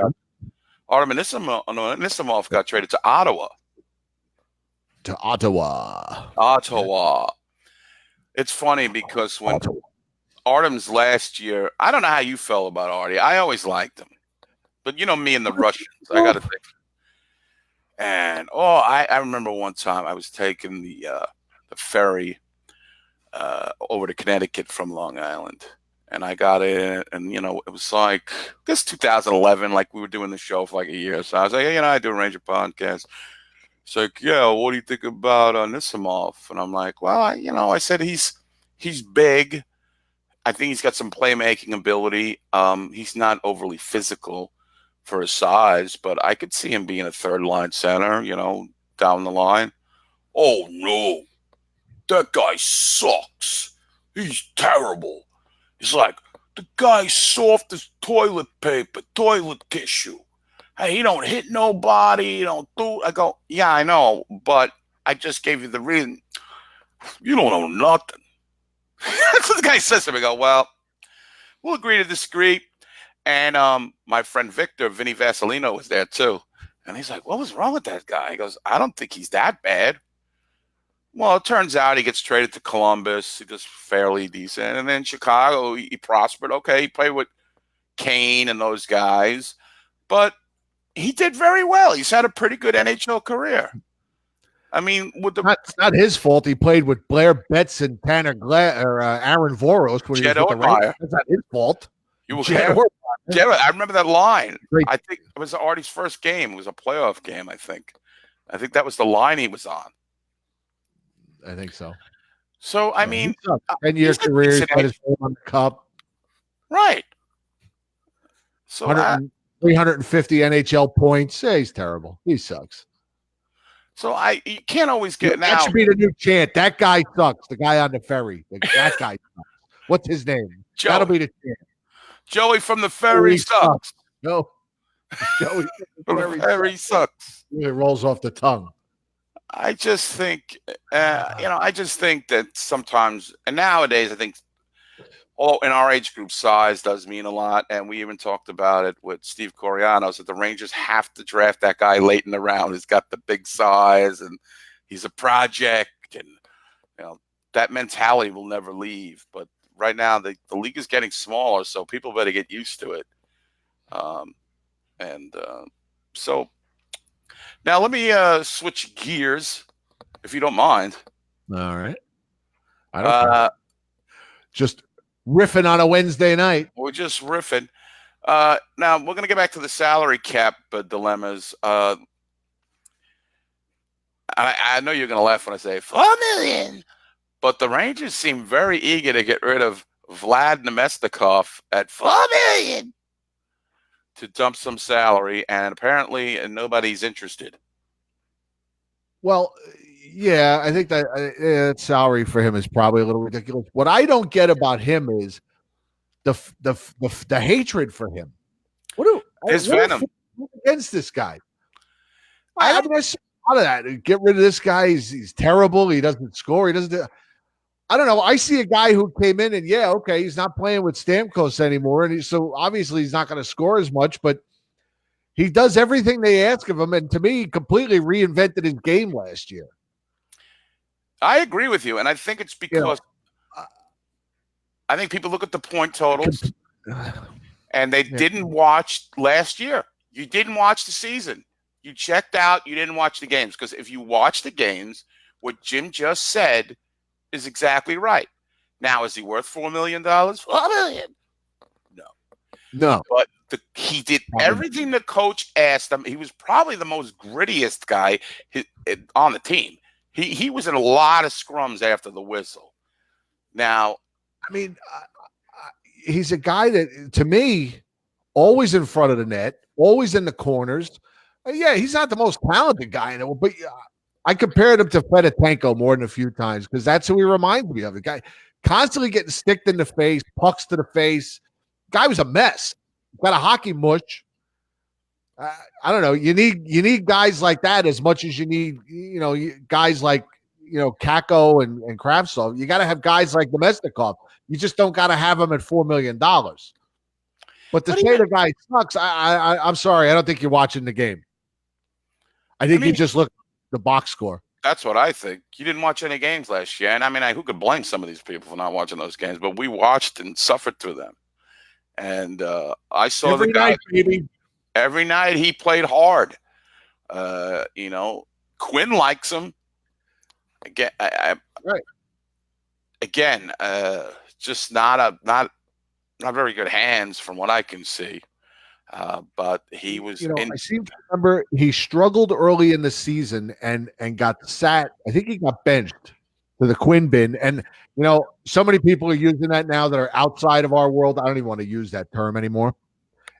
got traded to Ottawa. Ottawa. It's funny because when Artem's last year, I don't know how you felt about Artie. I always liked him, but you know me and the Russians. I got to think. And I remember one time I was taking the ferry over to Connecticut from Long Island, and I got in, and you know it was like this 2011, like we were doing the show for like a year. So I was like, hey, you know, I do a Ranger podcast. It's like, yeah, what do you think about Anisimov? And I'm like, well, I said he's big. I think he's got some playmaking ability. He's not overly physical for his size, but I could see him being a third line center, you know, down the line. Oh no, that guy sucks. He's terrible. He's like, the guy's soft as toilet paper, toilet tissue. Hey, he don't hit nobody. He don't do. I go, yeah, I know, but I just gave you the reason. You don't know nothing. That's what the guy says to me. I go, well, we'll agree to disagree. And my friend Victor, Vinny Vasilino, was there too. And he's like, what was wrong with that guy? He goes, I don't think he's that bad. Well, it turns out he gets traded to Columbus. He does fairly decent. And then Chicago, he prospered. Okay, he played with Kane and those guys. But he did very well. He's had a pretty good NHL career. I mean, it's not his fault. He played with Blair Betts and Aaron Voros. Jed Ottmeyer. That's not his fault. I remember that line. Great. I think it was Artie's first game. It was a playoff game, I think. I think that was the line he was on. I think so. So, I mean, 10-year career, he's got his name on the cup. Right. So 350 NHL points. Yeah, he's terrible. He sucks. So you can't always get now. That should be the new chant. That guy sucks. The guy on the ferry. That guy sucks. What's his name? Joey. That'll be the chant. Joey from the ferry sucks. No. Joey from the ferry sucks. It rolls off the tongue. I just think, I just think that sometimes, and nowadays, I think, in our age group, size does mean a lot. And we even talked about it with Steve Corianos that the Rangers have to draft that guy late in the round. He's got the big size and he's a project, and that mentality will never leave. But right now, the league is getting smaller, so people better get used to it. So now let me switch gears, if you don't mind. All right. I don't care. Just riffing on a Wednesday night. We're just riffing. Now we're going to get back to the salary cap dilemmas. I know you're going to laugh when I say $4 million, but the Rangers seem very eager to get rid of Vlad Nemestikov at $4 million to dump some salary, and apparently nobody's interested. Well, yeah, I think that salary for him is probably a little ridiculous. What I don't get about him is the hatred for him. His venom against this guy. I mean, I saw a lot of that. Get rid of this guy. He's terrible. He doesn't score. He doesn't. I don't know. I see a guy who came in and he's not playing with Stamkos anymore, and so obviously he's not going to score as much, but he does everything they ask of him, and to me, he completely reinvented his game last year. I agree with you, and I think it's because I think people look at the point totals and they didn't watch last year. You didn't watch the season. You checked out. You didn't watch the games, because if you watch the games, what Jim just said is exactly right. Now, is he worth $4 million? $4 million. No. But he did everything the coach asked him. He was probably the most grittiest guy on the team. He was in a lot of scrums after the whistle. Now, I mean, he's a guy that, to me, always in front of the net, always in the corners. Yeah, he's not the most talented guy in it, but I compared him to Fedotenko more than a few times, because that's who he reminds me of. The guy constantly getting sticked in the face, pucks to the face. Guy was a mess. Got a hockey mush. I don't know. You need guys like that as much as you need, guys like, Kako and Kravtsov. You got to have guys like Nemestikov. You just don't got to have them at $4 million. But to say the guy sucks, I'm sorry. I don't think you're watching the game. I think you just look at the box score. That's what I think. You didn't watch any games last year. And I mean, who could blame some of these people for not watching those games? But we watched and suffered through them. And I saw the guy every night. He played hard. Quinn likes him. Again, just not very good hands from what I can see. But he was. I seem to remember he struggled early in the season and got sat. I think he got benched to the Quinn bin. And so many people are using that now that are outside of our world. I don't even want to use that term anymore.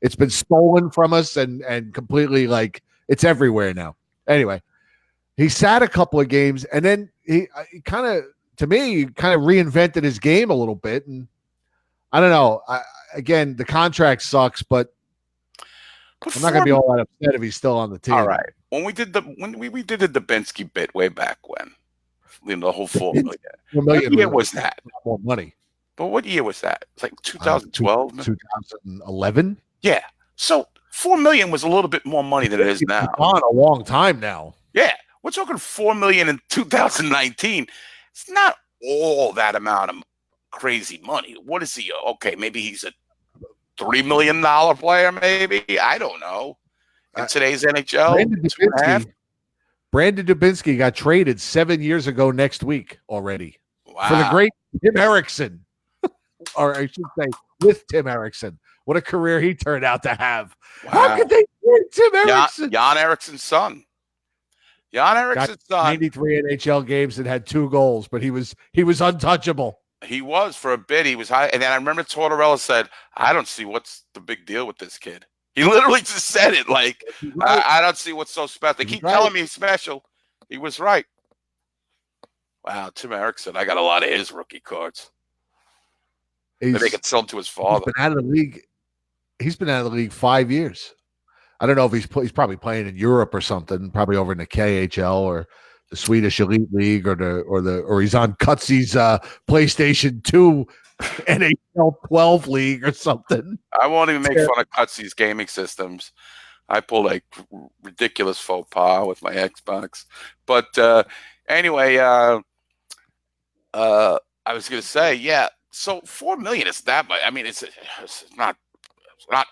It's been stolen from us and completely, like, it's everywhere now. Anyway, he sat a couple of games, and then he kind of reinvented his game a little bit. And I don't know. Again, the contract sucks, but I'm not going to be all that upset if he's still on the team. All right. When we did the Dubinsky bit way back when, the whole $4 million. What year was that? More money. But what year was that? It's like 2012, 2011. Yeah. So $4 million was a little bit more money than it is now. On a long time now. Yeah, we're talking $4 million in 2019. It's not all that amount of crazy money. What is he? Okay, maybe he's a $3 million player. Maybe, I don't know. In today's NHL, Brandon Dubinsky got traded 7 years ago next week already. Wow. For the great Tim Erickson, or I should say, with Tim Erickson. What a career he turned out to have. Wow. How could they trade Tim Erickson? Jan Ericsson's son. Jan Ericsson's son. 93 NHL games and had 2 goals, but he was untouchable. He was for a bit. He was high. And then I remember Tortorella said, I don't see what's the big deal with this kid. He literally just said it like, I don't see what's so special. They keep telling me he's special. He was right. Wow, Tim Erickson. I got a lot of his rookie cards. They could sell them to his father. He's been out of the league. He's been out of the league 5 years. I don't know if he's probably playing in Europe or something, probably over in the KHL or the Swedish Elite League or he's on Cutsy's PlayStation 2 NHL 12 league or something. I won't even make fun of Cutsy's gaming systems. I pulled a ridiculous faux pas with my Xbox. But anyway, I was going to say, yeah. So $4 million is that much. I mean, it's not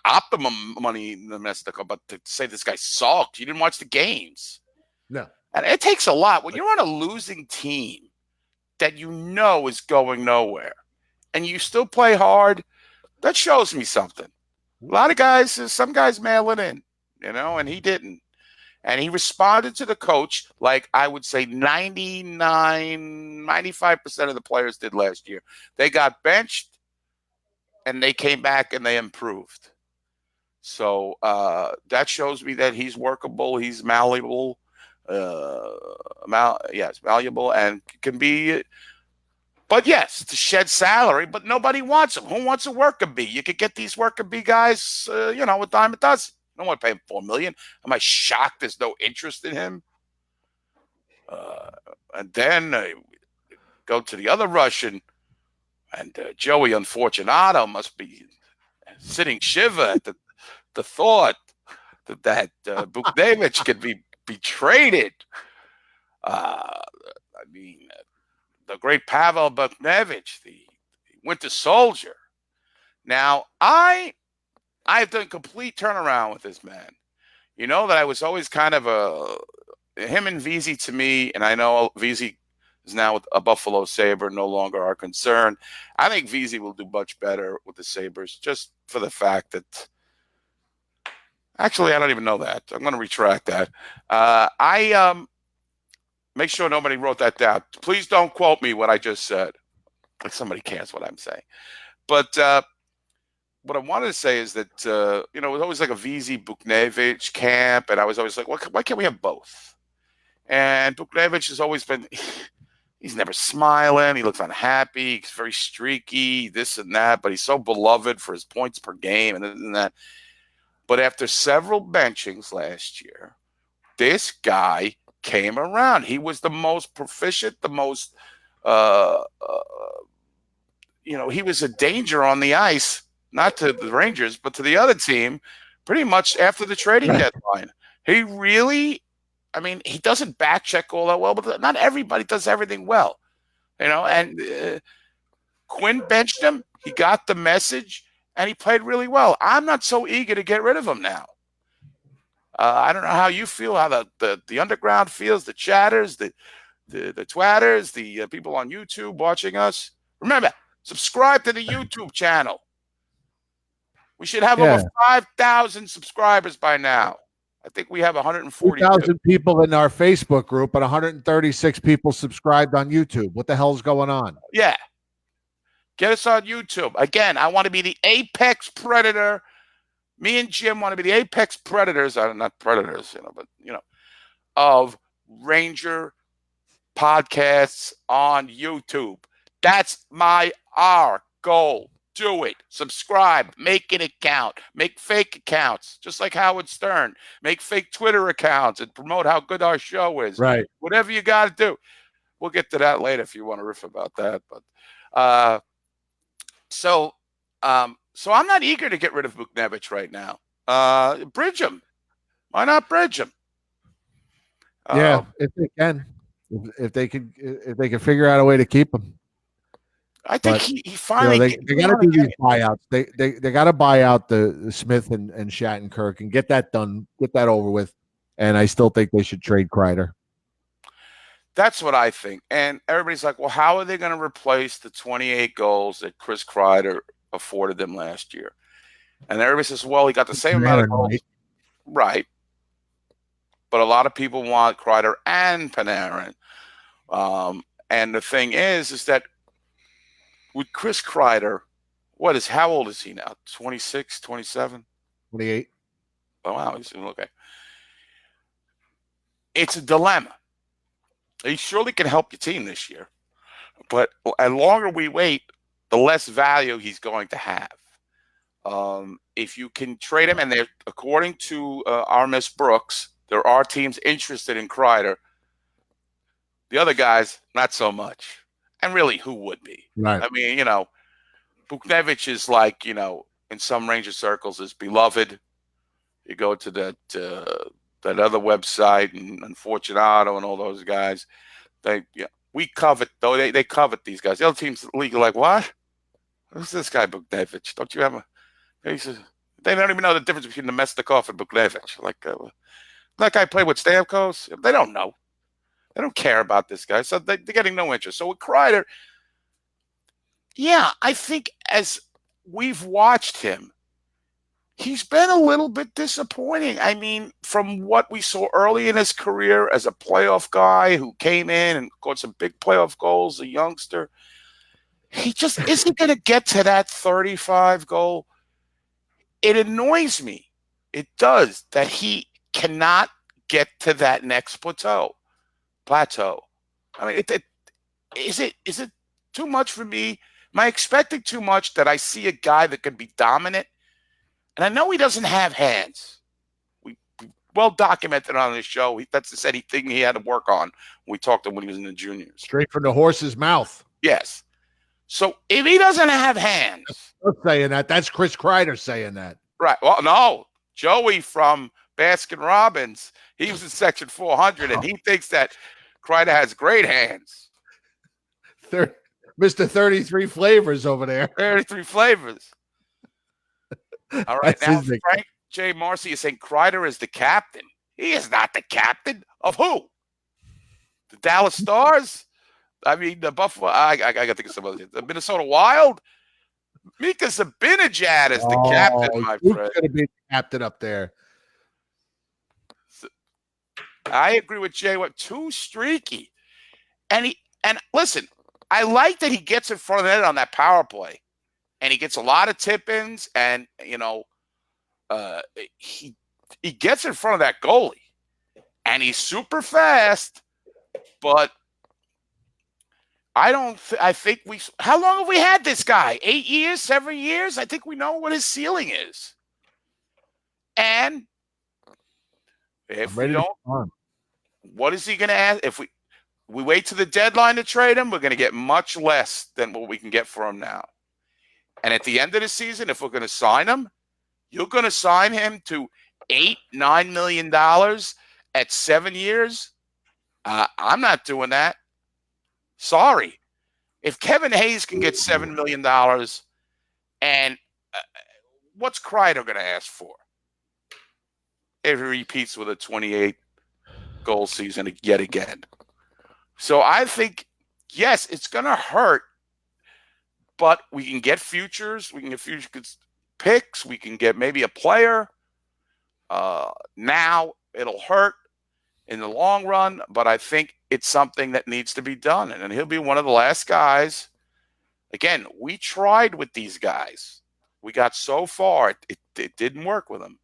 optimum money in the Domestica, but to say this guy sucked, you didn't watch the games. No. And it takes a lot. When you're on a losing team that is going nowhere, and you still play hard, that shows me something. A lot of guys, some guys mail it in, and he didn't. And he responded to the coach like I would say 95% of the players did last year. They got benched, and they came back and they improved. So that shows me that he's workable, he's malleable, malleable, and can be. But yes, to shed salary, but nobody wants him. Who wants a worker bee? You could get these worker bee guys, a dime a dozen. I don't want to pay him $4 million. Am I shocked there's no interest in him? And then go to the other Russian, and Joey Unfortunato must be sitting shiva at the thought that Buchnevich could be traded. I mean, the great Pavel Buchnevich, the Winter Soldier. Now, I've done complete turnaround with this man. You know that I was always kind of him and VZ to me, and I know VZ is now a Buffalo Sabre, no longer our concern. I think VZ will do much better with the Sabres, just for the fact that. Actually, I don't even know that. I'm going to retract that. I make sure nobody wrote that down. Please don't quote me what I just said. Like somebody cares what I'm saying. But what I wanted to say is that, it was always like a VZ Buchnevich camp, and I was always like, why can't we have both? And Buchnevich has always been, he's never smiling. He looks unhappy. He's very streaky, this and that, but he's so beloved for his points per game and this and that. But after several benchings last year, this guy came around. He was the most proficient, the most, he was a danger on the ice, not to the Rangers, but to the other team, pretty much after the trading deadline. He really, he doesn't back check all that well, but not everybody does everything well, and Quinn benched him. He got the message. And he played really well. I'm not so eager to get rid of him now. I don't know how you feel, how the underground feels, the chatters, the twatters, the people on YouTube watching us. Remember, subscribe to the YouTube channel. We should have over 5,000 subscribers by now. I think we have 140,000 people in our Facebook group, but 136 people subscribed on YouTube. What the hell's going on? Yeah. Get us on YouTube. Again, I want to be the apex predator. Me and Jim want to be the apex predators. Not predators, but, of Ranger podcasts on YouTube. That's our goal. Do it. Subscribe. Make an account. Make fake accounts, just like Howard Stern. Make fake Twitter accounts and promote how good our show is. Right. Whatever you got to do. We'll get to that later if you want to riff about that. But, So I'm not eager to get rid of Buchnevich right now. Bridge him. Why not bridge him? If they can, if they can figure out a way to keep him. I think he finally. They got to do these buyouts. They got to buy out the Smith and Shattenkirk and get that done. Get that over with. And I still think they should trade Kreider. That's what I think. And everybody's like, well, how are they going to replace the 28 goals that Chris Kreider afforded them last year? And everybody says, well, he got the same amount of goals. Right. But a lot of people want Kreider and Panarin. And the thing is that with Chris Kreider, how old is he now? 26, 27? 28. Oh, wow. He's okay. It's a dilemma. He surely can help your team this year. But the longer we wait, the less value he's going to have. If you can trade him, and according to our Miss Brooks, there are teams interested in Kreider. The other guys, not so much. And really, who would be? Right. Buchnevich is like, in some Ranger circles is beloved. You go to that other website and Unfortunato and all those guys, we covet though they covet these guys. The other teams in the league are like, what? Who's this guy Buchnevich? Don't you have a? He says they don't even know the difference between Nemestikov and Buchnevich. Like that guy played with Stamkos. They don't know. They don't care about this guy, so they're getting no interest. So with Kreider, I think as we've watched him, he's been a little bit disappointing. From what we saw early in his career as a playoff guy who came in and got some big playoff goals, a youngster, he just isn't going to get to that 35 goal. It annoys me. It does that he cannot get to that next plateau. Is it too much for me? Am I expecting too much that I see a guy that could be dominant? And I know he doesn't have hands. We well documented on this show. That's the thing he had to work on. We talked to him when he was in the juniors. Straight from the horse's mouth. Yes. So if he doesn't have hands. I'm saying that. That's Chris Kreider saying that. Right. Well, no. Joey from Baskin Robbins, he was in section 400, and he thinks that Kreider has great hands. Mr. 33 Flavors over there. 33 flavors. All right, That's now his nickname. Frank J. Marcy is saying Kreider is the captain. He is not the captain of who? The Dallas Stars? I mean, the Buffalo. I got to think of some other things. The Minnesota Wild. Mika Zibanejad is the captain, my Who's friend. going to be the captain up there? I agree with Jay. What too streaky, and listen, I like that he gets in front of the net on that power play, and he gets a lot of tip-ins, and he gets in front of that goalie, and he's super fast, but I think how long have we had this guy? 8 years, 7 years? I think we know what his ceiling is. And if we don't, what is he going to ask? If we wait to the deadline to trade him, we're going to get much less than what we can get for him now. And at the end of the season, if we're going to sign him, you're going to sign him to $8-9 million at 7 years? I'm not doing that. Sorry. If Kevin Hayes can get $7 million, and what's Kreider going to ask for? If he repeats with a 28-goal season yet again. So I think, yes, it's going to hurt, but we can get futures. We can get future picks. We can get maybe a player. Now it'll hurt in the long run, but I think it's something that needs to be done. And he'll be one of the last guys. Again, we tried with these guys. We got so far. It didn't work with them.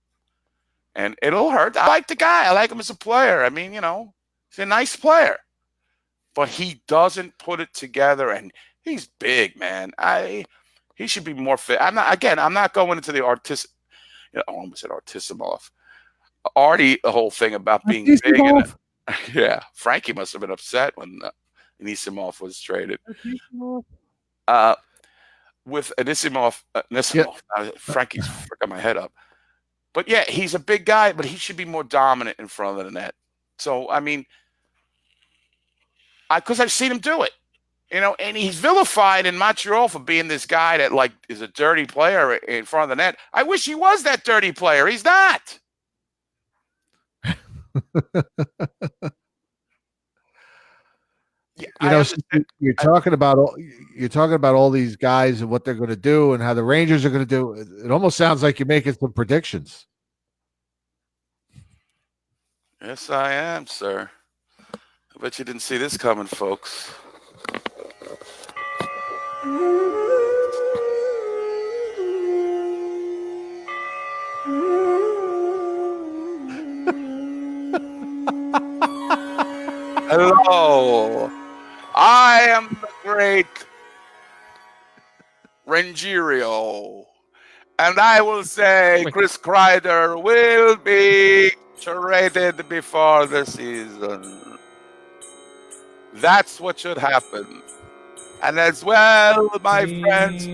And it'll hurt. I like the guy. I like him as a player. I mean, he's a nice player. But he doesn't put it together, and he's big, man. He should be more fit. I'm not going into the I almost said Artissimov. Artie, the whole thing about being big. Yeah, Frankie must have been upset when Anisimov was traded. With Anisimov, Frankie's freaking my head up. But yeah, he's a big guy, but he should be more dominant in front of the net. So, I mean, because I've seen him do it, and he's vilified in Montreal for being this guy that is a dirty player in front of the net. I wish he was that dirty player. He's not. Yeah, you're talking about all these guys and what they're going to do and how the Rangers are going to do. It almost sounds like you're making some predictions. Yes, I am, sir. I bet you didn't see this coming, folks. Hello. I am the great Rangerio. And I will say Chris Kreider will be traded before the season. That's what should happen. And as well, my friends,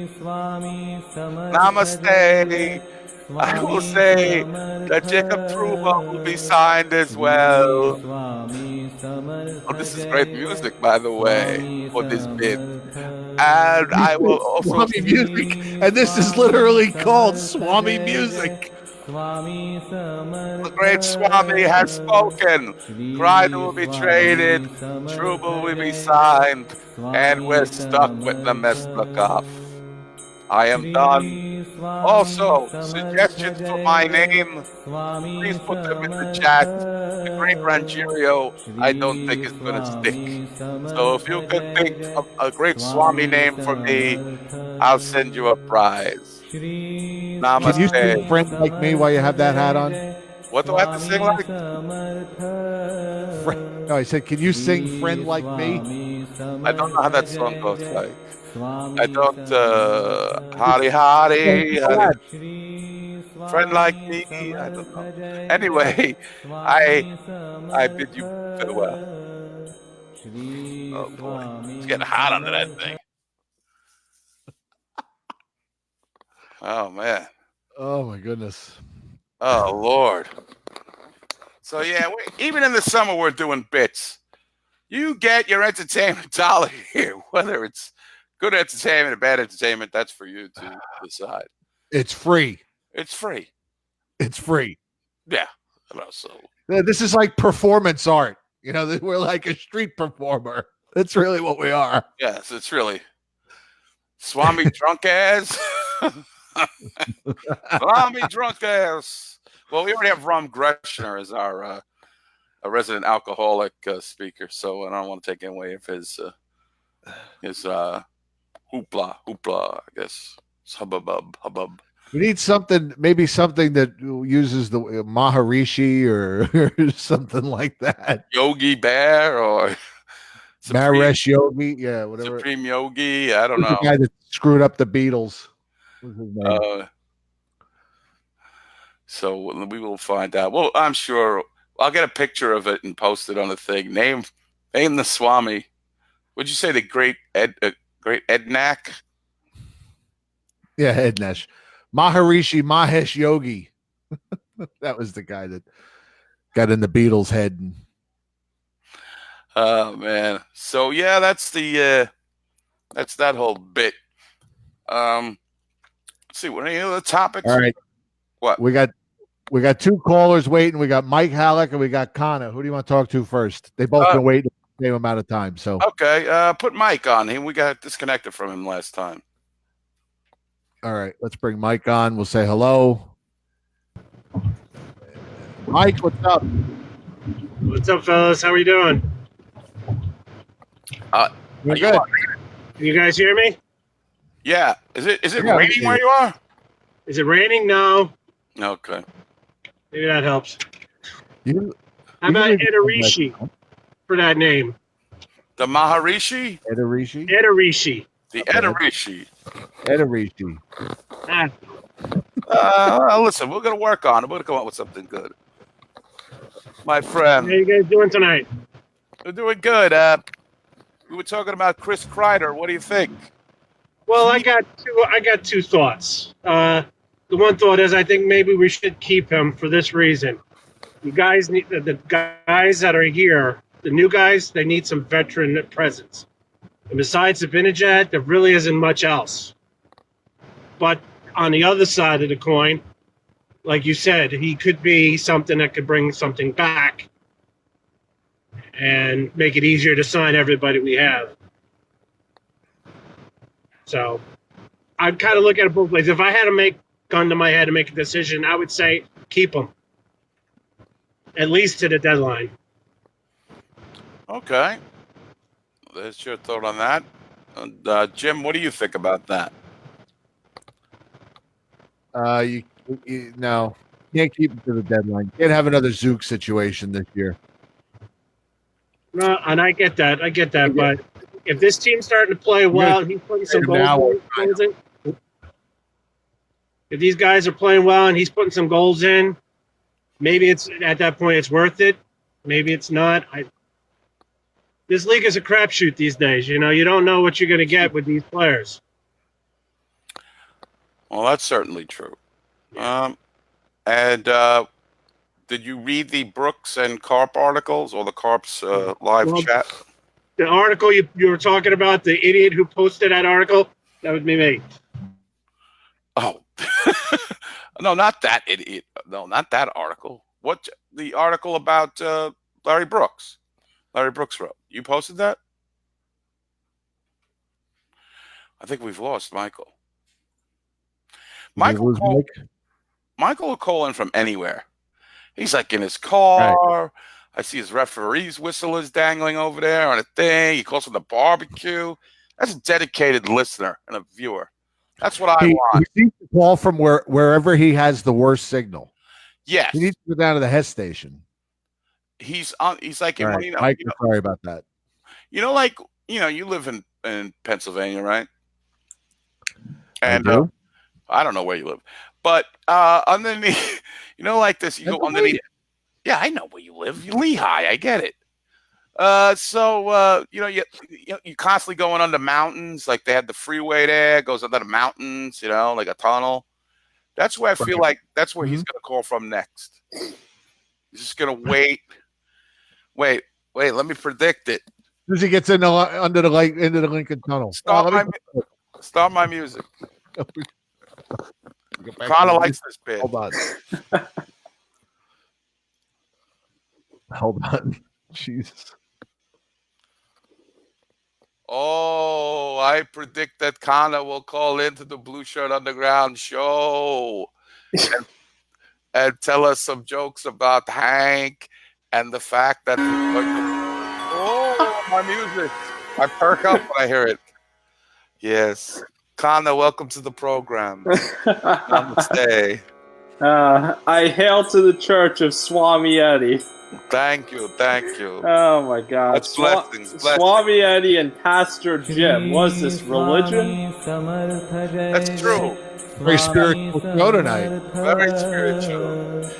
namaste. I will say that Jacob Trouba will be signed as well. Oh, this is great music, by the way, for this bid. And I will also Swami music, and this is literally called Swami music. The great Swami has spoken. Kreider will be traded, Trouba will be signed, and we're stuck with the Meslikov. I am done. Also, suggestions for my name, please put them in the chat. The great Rangerio, I don't think is going to stick. So if you could think of a great Swami name for me, I'll send you a prize. Namaste. Can you sing Friend Like Me while you have that hat on? What do I have to sing like? No, I said, can you sing Friend Like Me? I don't know how that song goes like. I don't, Hari Hari, Friend Like Me, I don't know. Anyway, I bid you farewell. Oh boy, it's getting hot under that thing. Oh man. Oh my goodness. Oh Lord. So yeah, even in the summer we're doing bits. You get your entertainment dollar here, whether it's good entertainment or bad entertainment. That's for you to decide. It's free. It's free. It's free. Yeah. So This is like performance art. You know, we're like a street performer. That's really what we are. yes, it's really Swami drunk ass. Swami drunk ass. Well, we already have Ron Greshner as our a resident alcoholic speaker, so I don't want to take away of his hoopla, I guess. It's hubbub. We need something, maybe something that uses the Maharishi or something like that. Yogi Bear or Maresh Yogi, yeah, whatever. Supreme Yogi, I don't know. The guy that screwed up the Beatles. What's his name? So we will find out. Well, I'm sure I'll get a picture of it and post it on the thing. Name the Swami. Would you say the great Ednak? Yeah, Ednesh. Maharishi Mahesh Yogi. That was the guy that got in the Beatles' head. Oh man. So yeah, that's that whole bit. Let's see, what are any other topics? All right. What? We got two callers waiting. We got Mike Halleck and we got Connor. Who do you want to talk to first? They both been waiting the same amount of time. So okay, put Mike on. We got disconnected from him last time. All right, let's bring Mike on. We'll say hello. Mike, what's up? What's up, fellas? How are you doing? We're good. Can you guys hear me? Yeah. Is it Yeah, raining where you are? Is it raining? No. Okay. Maybe that helps. You, How about Edarishi for that name? The Maharishi? Edarishi? Edarishi. The Edarishi. Edarishi. Listen, we're going to work on it. We're going to come up with something good. My friend. How you guys doing tonight? We're doing good. We were talking about Chris Kreider. What do you think? Well, I got two thoughts. The one thought is I think maybe we should keep him for this reason. You guys need the guys that are here, the new guys, they need some veteran presence. And besides the Vinajad, there really isn't much else. But on the other side of the coin, like you said, he could be something that could bring something back and make it easier to sign everybody we have. So I'd kind of look at it both ways. If I had to make gun to my head to make a decision, I would say keep him. At least to the deadline. Okay. There's your thought on that. And, Jim, what do you think about that? You no, can't keep it to the deadline. Can't have another Zook situation this year. No, and I get that. But if this team's starting to play well, and he's putting some goals in. If these guys are playing well and he's putting some goals in, maybe it's at that point it's worth it. Maybe it's not. This league is a crapshoot these days. You know, you don't know what you're going to get with these players. Well, that's certainly true. Did you read the Brooks and Carp articles or the Carp's live chat? The article you were talking about, the idiot who posted that article, that would be me. Oh, no, not that idiot. No, not that article. What the article about Larry Brooks? Larry Brooks wrote. You posted that? I think we've lost Michael. Michael will call in from anywhere. He's like in his car. Right. I see his referee's whistle is dangling over there on a thing. He calls from the barbecue. That's a dedicated listener and a viewer. That's what I want. He needs to call from wherever he has the worst signal. Yes. He needs to go down to the Hess station. He's on. He's like, right. Mike, sorry about that. You live in Pennsylvania, right? And I don't know where you live, but underneath, like this, you go underneath. Yeah, I know where you live. You Lehigh, I get it. You constantly going under mountains. Like they had the freeway there, goes under the mountains. Like a tunnel. That's where I feel like that's where he's gonna call from next. He's just gonna wait. Let me predict it. As he gets under the light into the Lincoln Tunnel. Start my music. Get back Connor to likes this bit. Hold on. Hold on. Jesus. Oh, I predict that Connor will call into the Blue Shirt Underground show and tell us some jokes about Hank and the fact that my music. I perk up when I hear it. Yes. Connor, welcome to the program. Namaste. I hail to the church of Swami Eddie. Thank you. Oh my God. That's blessings. Swami Eddie and Pastor Jim. Was this religion? That's true. Very spiritual show tonight. Very spiritual.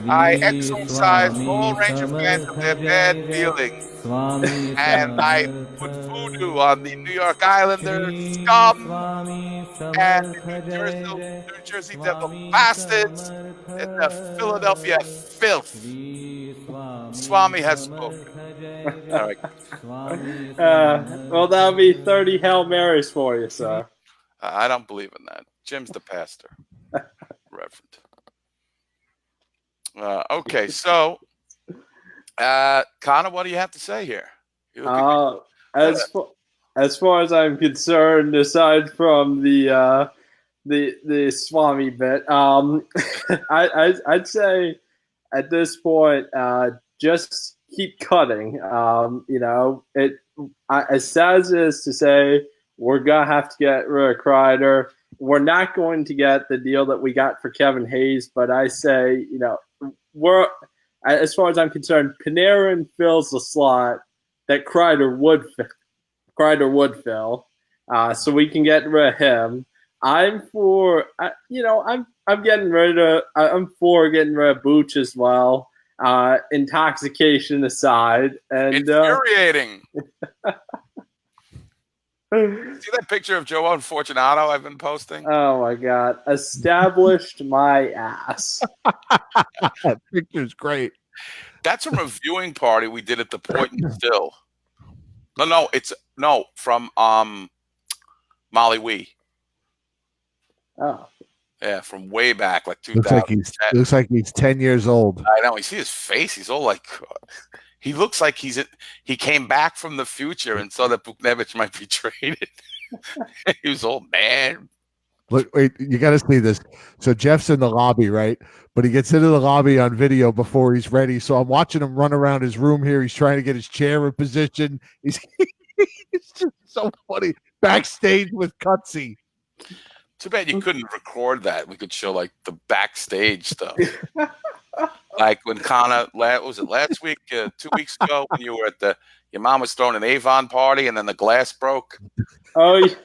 I exorcise all Ranger fans of their bad feelings. And I put voodoo on the New York Islanders scum and the New Jersey Devil bastards and the Philadelphia filth. Swami has spoken. All right. Well, that'll be 30 Hail Marys for you, sir. I don't believe in that. Jim's the pastor. Reverend. Okay, so Connor, what do you have to say here? As far as I'm concerned, aside from the Swami bit, I'd say at this point, just keep cutting. As sad as it is to say, we're gonna have to get rid of Kreider. We're not going to get the deal that we got for Kevin Hayes, but I say, we're, as far as I'm concerned, Panarin fills the slot that Kreider would fill, so we can get rid of him. I'm for getting rid of Booch as well. Intoxication aside, and infuriating. See that picture of Joe Unfortunato I've been posting? Oh my God! Established my ass. That picture's great. That's a reviewing party we did at the Point and Still. No, from Molly Wee. Oh. Yeah, from way back, like 2010. Looks like he's 10 years old. I know. You see his face. He's all like, he looks like he came back from the future and saw that Buchnevich might be traded. He was old man. Look, wait, you got to see this. So Jeff's in the lobby, right? But he gets into the lobby on video before he's ready. So I'm watching him run around his room here. He's trying to get his chair in position. It's just so funny. Backstage with Cutsy. Too bad you couldn't record that. We could show like the backstage stuff. Like when Connor, was it last week, 2 weeks ago, when you were at your mom was throwing an Avon party and then the glass broke? Oh, yeah.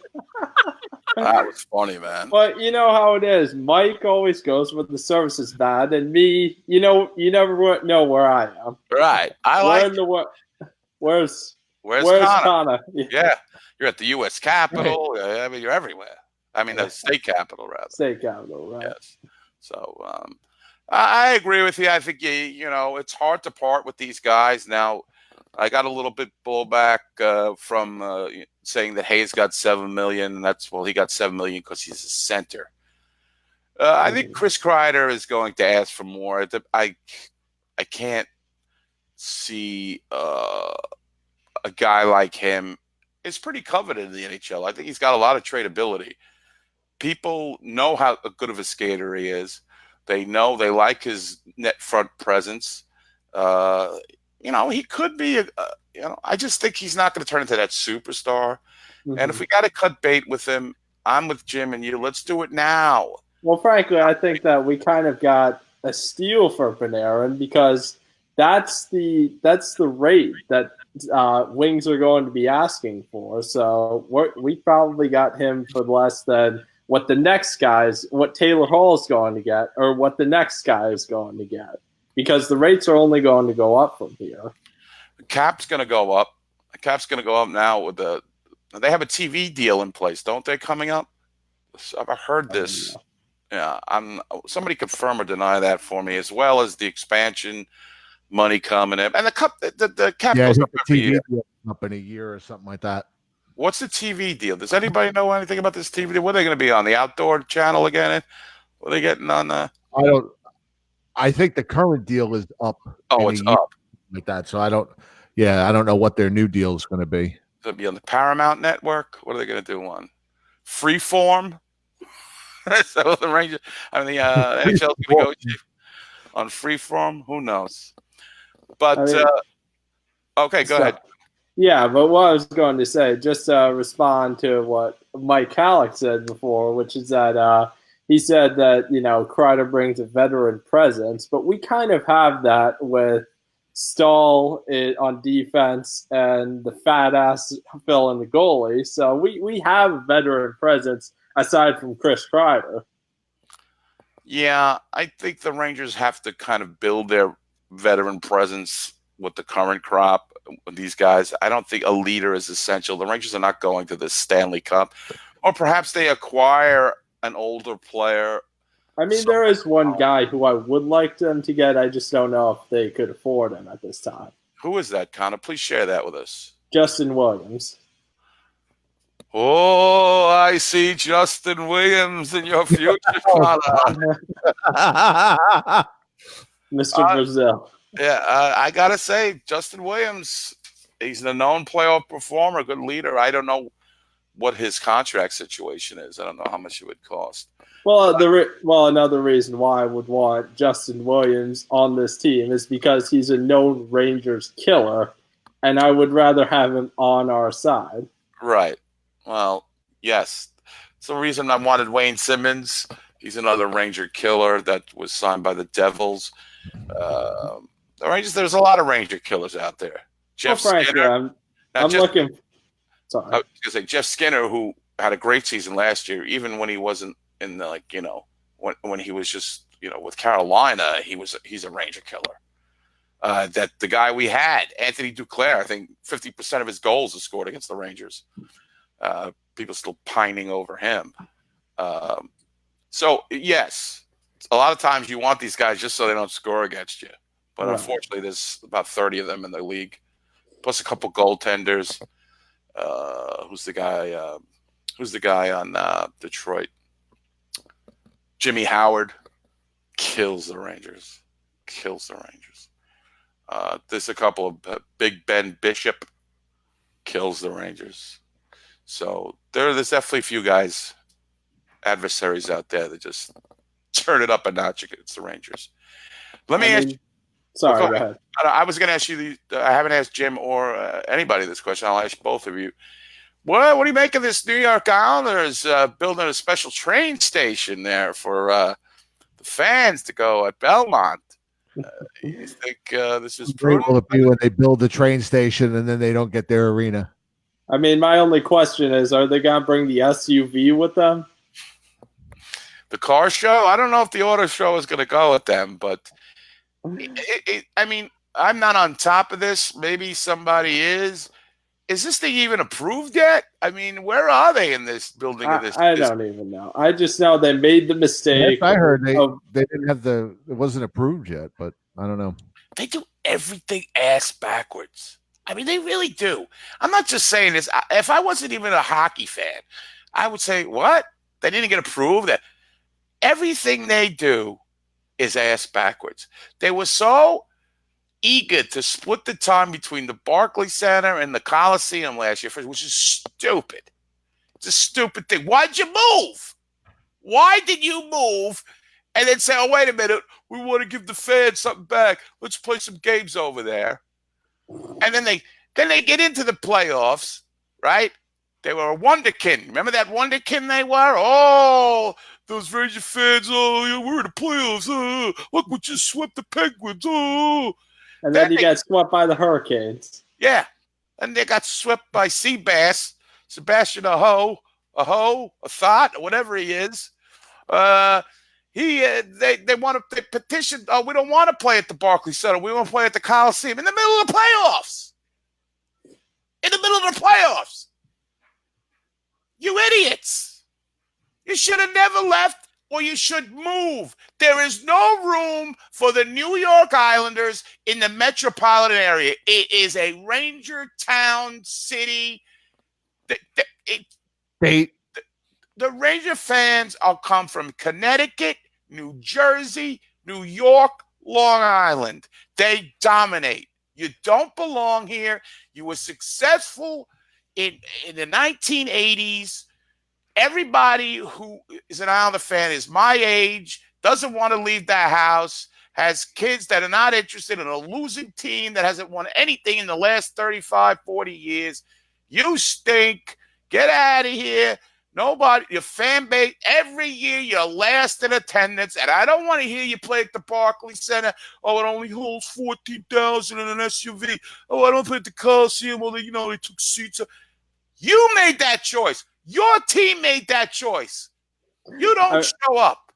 That was funny, man. Well, you know how it is. Mike always goes when the service is bad, and me, you never know where I am. Right. Where's Connor? Connor? Yeah. You're at the U.S. Capitol. Right. I mean, you're everywhere. I mean, the state capitol, rather. State capitol, right? Yes. So, I agree with you. I think it's hard to part with these guys. Now, I got a little bit blowback from saying that Hayes got $7 million. And he got $7 million because he's a center. I think Chris Kreider is going to ask for more. I can't see a guy like him. It's pretty coveted in the NHL. I think he's got a lot of tradability. People know how good of a skater he is. They like his net front presence. He could be I just think he's not going to turn into that superstar. Mm-hmm. And if we got to cut bait with him, I'm with Jim and you. Let's do it now. Well, frankly, I think that we kind of got a steal for Panarin because that's the rate that Wings are going to be asking for. So we probably got him for less than what Taylor Hall is going to get or what the next guy is going to get. Because the rates are only going to go up from here. The cap's going to go up. The cap's going to go up now with they have a TV deal in place, don't they, coming up? I've heard this. Yeah, somebody confirm or deny that for me, as well as the expansion, money coming in, and the cap Yeah, I goes think up the every TV year. deal up in a year or something like that. What's the TV deal? Does anybody know anything about this TV deal? What are they going to be on the outdoor channel again? What are they getting on? I don't. I think the current deal is up. Oh, in it's a year up. like that. So I don't. Yeah, I don't know what their new deal is going to be. It'll be on the Paramount Network. What are they going to do on Freeform? So the Rangers, I mean the NHL's going to go on Freeform. Who knows? But I mean, okay, go ahead. Yeah, but what I was going to say, just to respond to what Mike Halleck said before, which is that he said that, Kreider brings a veteran presence, but we kind of have that with Stahl on defense and the fat ass Phil in the goalie. So we have a veteran presence aside from Chris Kreider. Yeah, I think the Rangers have to kind of build their veteran presence with the current crop with these guys. I don't think a leader is essential. The Rangers are not going to the Stanley Cup, or perhaps they acquire an older player. I mean, there is one guy who I would like them to get. I just don't know if they could afford him at this time. Who is that, Connor? Please share that with us. Justin Williams. Oh, I see Justin Williams in your future, Connor. Mr. Brazil. Yeah, I got to say, Justin Williams, he's a known playoff performer, a good leader. I don't know what his contract situation is. I don't know how much it would cost. Well, another reason why I would want Justin Williams on this team is because he's a known Rangers killer, and I would rather have him on our side. Right. Well, yes. It's the reason I wanted Wayne Simmons. He's another Ranger killer that was signed by the Devils. The Rangers, there's a lot of Ranger killers out there. Jeff Skinner. I'm looking. Sorry. I was going to say Jeff Skinner, who had a great season last year, even when he wasn't in the, when he was just, with Carolina, he's a Ranger killer. That the guy we had, Anthony Duclair, I think 50% of his goals are scored against the Rangers. People still pining over him. So, yes, a lot of times you want these guys just so they don't score against you. But unfortunately, there's about 30 of them in the league, plus a couple goaltenders. Who's the guy on Detroit? Jimmy Howard kills the Rangers. There's a couple of Big Ben Bishop kills the Rangers. So there's definitely a few guys, adversaries out there that just turn it up a notch against the Rangers. Sorry, go ahead. I was going to ask you. I haven't asked Jim or anybody this question. I'll ask both of you. What do you make of this New York Islanders building a special train station there for the fans to go at Belmont? You think this is prudent? Will it be when they build the train station and then they don't get their arena? I mean, my only question is, are they going to bring the SUV with them? The car show? I don't know if the auto show is going to go with them, but I mean, I'm not on top of this. Maybe somebody is. Is this thing even approved yet? I mean, where are they in this building of this? I don't even know. I just know they made the mistake. Yes, I heard they didn't have it wasn't approved yet, but I don't know. They do everything ass backwards. I mean, they really do. I'm not just saying this. If I wasn't even a hockey fan, I would say, what? They didn't get approved? That everything they do is ass backwards. They were so eager to split the time between the Barclays Center and the Coliseum last year, which is stupid. It's a stupid thing. Why'd you move? Why did you move and then say, oh, wait a minute, we want to give the fans something back. Let's play some games over there. And then they get into the playoffs, right? They were a wonderkin. Remember that wonderkin they were? Oh, those Ranger fans, we're in the playoffs. Look, we just swept the Penguins. Oh. And then you got swept by the Hurricanes. Yeah. And they got swept by Seabass, Sebastian Aho, a thought, whatever he is. They petitioned, we don't want to play at the Barclays Center. We want to play at the Coliseum in the middle of the playoffs. You idiots. You should have never left or you should move. There is no room for the New York Islanders in the metropolitan area. It is a Ranger town city. The Ranger fans will come from Connecticut, New Jersey, New York, Long Island. They dominate. You don't belong here. You were successful in the 1980s. Everybody who is an Islander fan is my age, doesn't want to leave their house, has kids that are not interested in a losing team that hasn't won anything in the last 35, 40 years. You stink. Get out of here. Nobody, your fan base, every year you're last in attendance, and I don't want to hear you play at the Barclays Center. Oh, it only holds 14,000 in an SUV. Oh, I don't play at the Coliseum. Well, they took seats. You made that choice. Your team made that choice. You don't show up.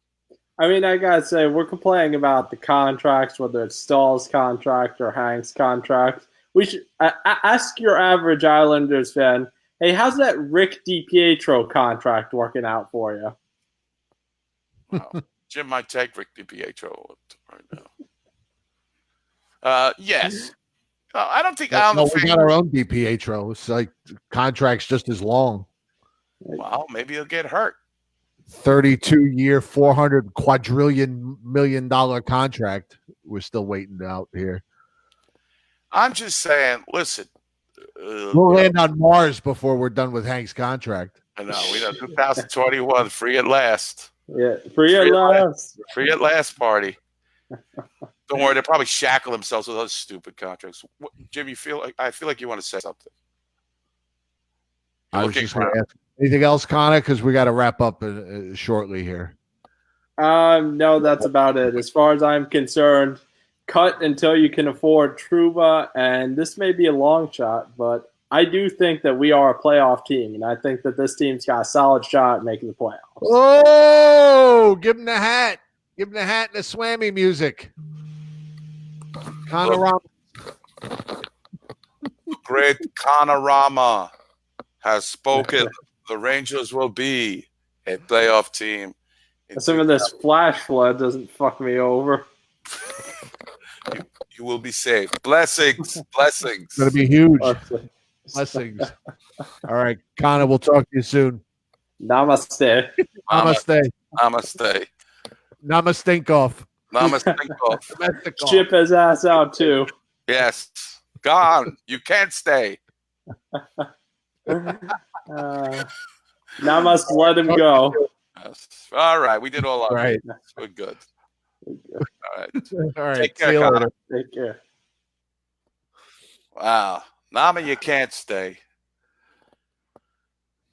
I mean, I gotta say, we're complaining about the contracts, whether it's Stahl's contract or Hank's contract. We should ask your average Islanders fan, hey, how's that Rick DiPietro contract working out for you? Wow. Jim might take Rick DiPietro right now. Yes. I don't think Islander we got our own DiPietro. It's like contract's just as long. Well, maybe he'll get hurt. 32-year, $400 quadrillion million contract. We're still waiting out here. I'm just saying, listen. We'll land on Mars before we're done with Hank's contract. I know. We know 2021, free at last. Yeah, free at last. Free at last party. Don't worry, they'll probably shackle themselves with those stupid contracts. Jim, I feel like you want to say something. I was just going to ask. Anything else, Connor? Because we got to wrap up shortly here. No, that's about it. As far as I'm concerned, cut until you can afford Trouba, and this may be a long shot, but I do think that we are a playoff team, and I think that this team's got a solid shot at making the playoffs. Oh, give him the hat. Give him the hat and the swammy music. Conorama. Great Conorama has spoken. The Rangers will be a playoff team. Some of this flash flood doesn't fuck me over. You will be saved. Blessings. Blessings. It's going to be huge. Blessings. All right, Connor, we'll talk to you soon. Namaste. Namaste. Namaste. Namaste off. Namaste. Chip his ass out, too. Yes. Gone. You can't stay. Now must let him go. Yes. All right. We did all our right. We're good. All right. All right. Take care, See you Connor. later. Take care. Wow. Nama, you can't stay.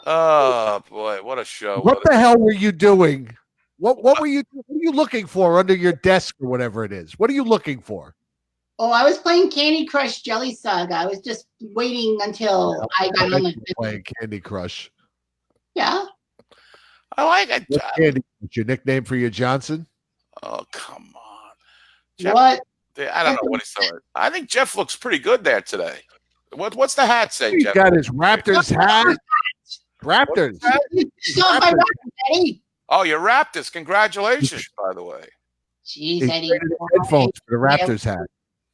Oh boy, what a show. What the hell were you doing? What were you looking for under your desk or whatever it is? What are you looking for? Oh, I was playing Candy Crush Jelly Saga. I was just waiting until I got on the playing Candy Crush. Yeah. I like it. What's Candy Crush? Your nickname for your Johnson? Oh, come on. Jeff, What? I don't know what he's doing. I think Jeff looks pretty good there today. What's the hat say, He's Jeff? got his Raptors hat. Raptors. Still on my record, Eddie. Oh, your Raptors. Congratulations, by the way. Jeez, He Eddie. traded his headphones for the Raptors hat.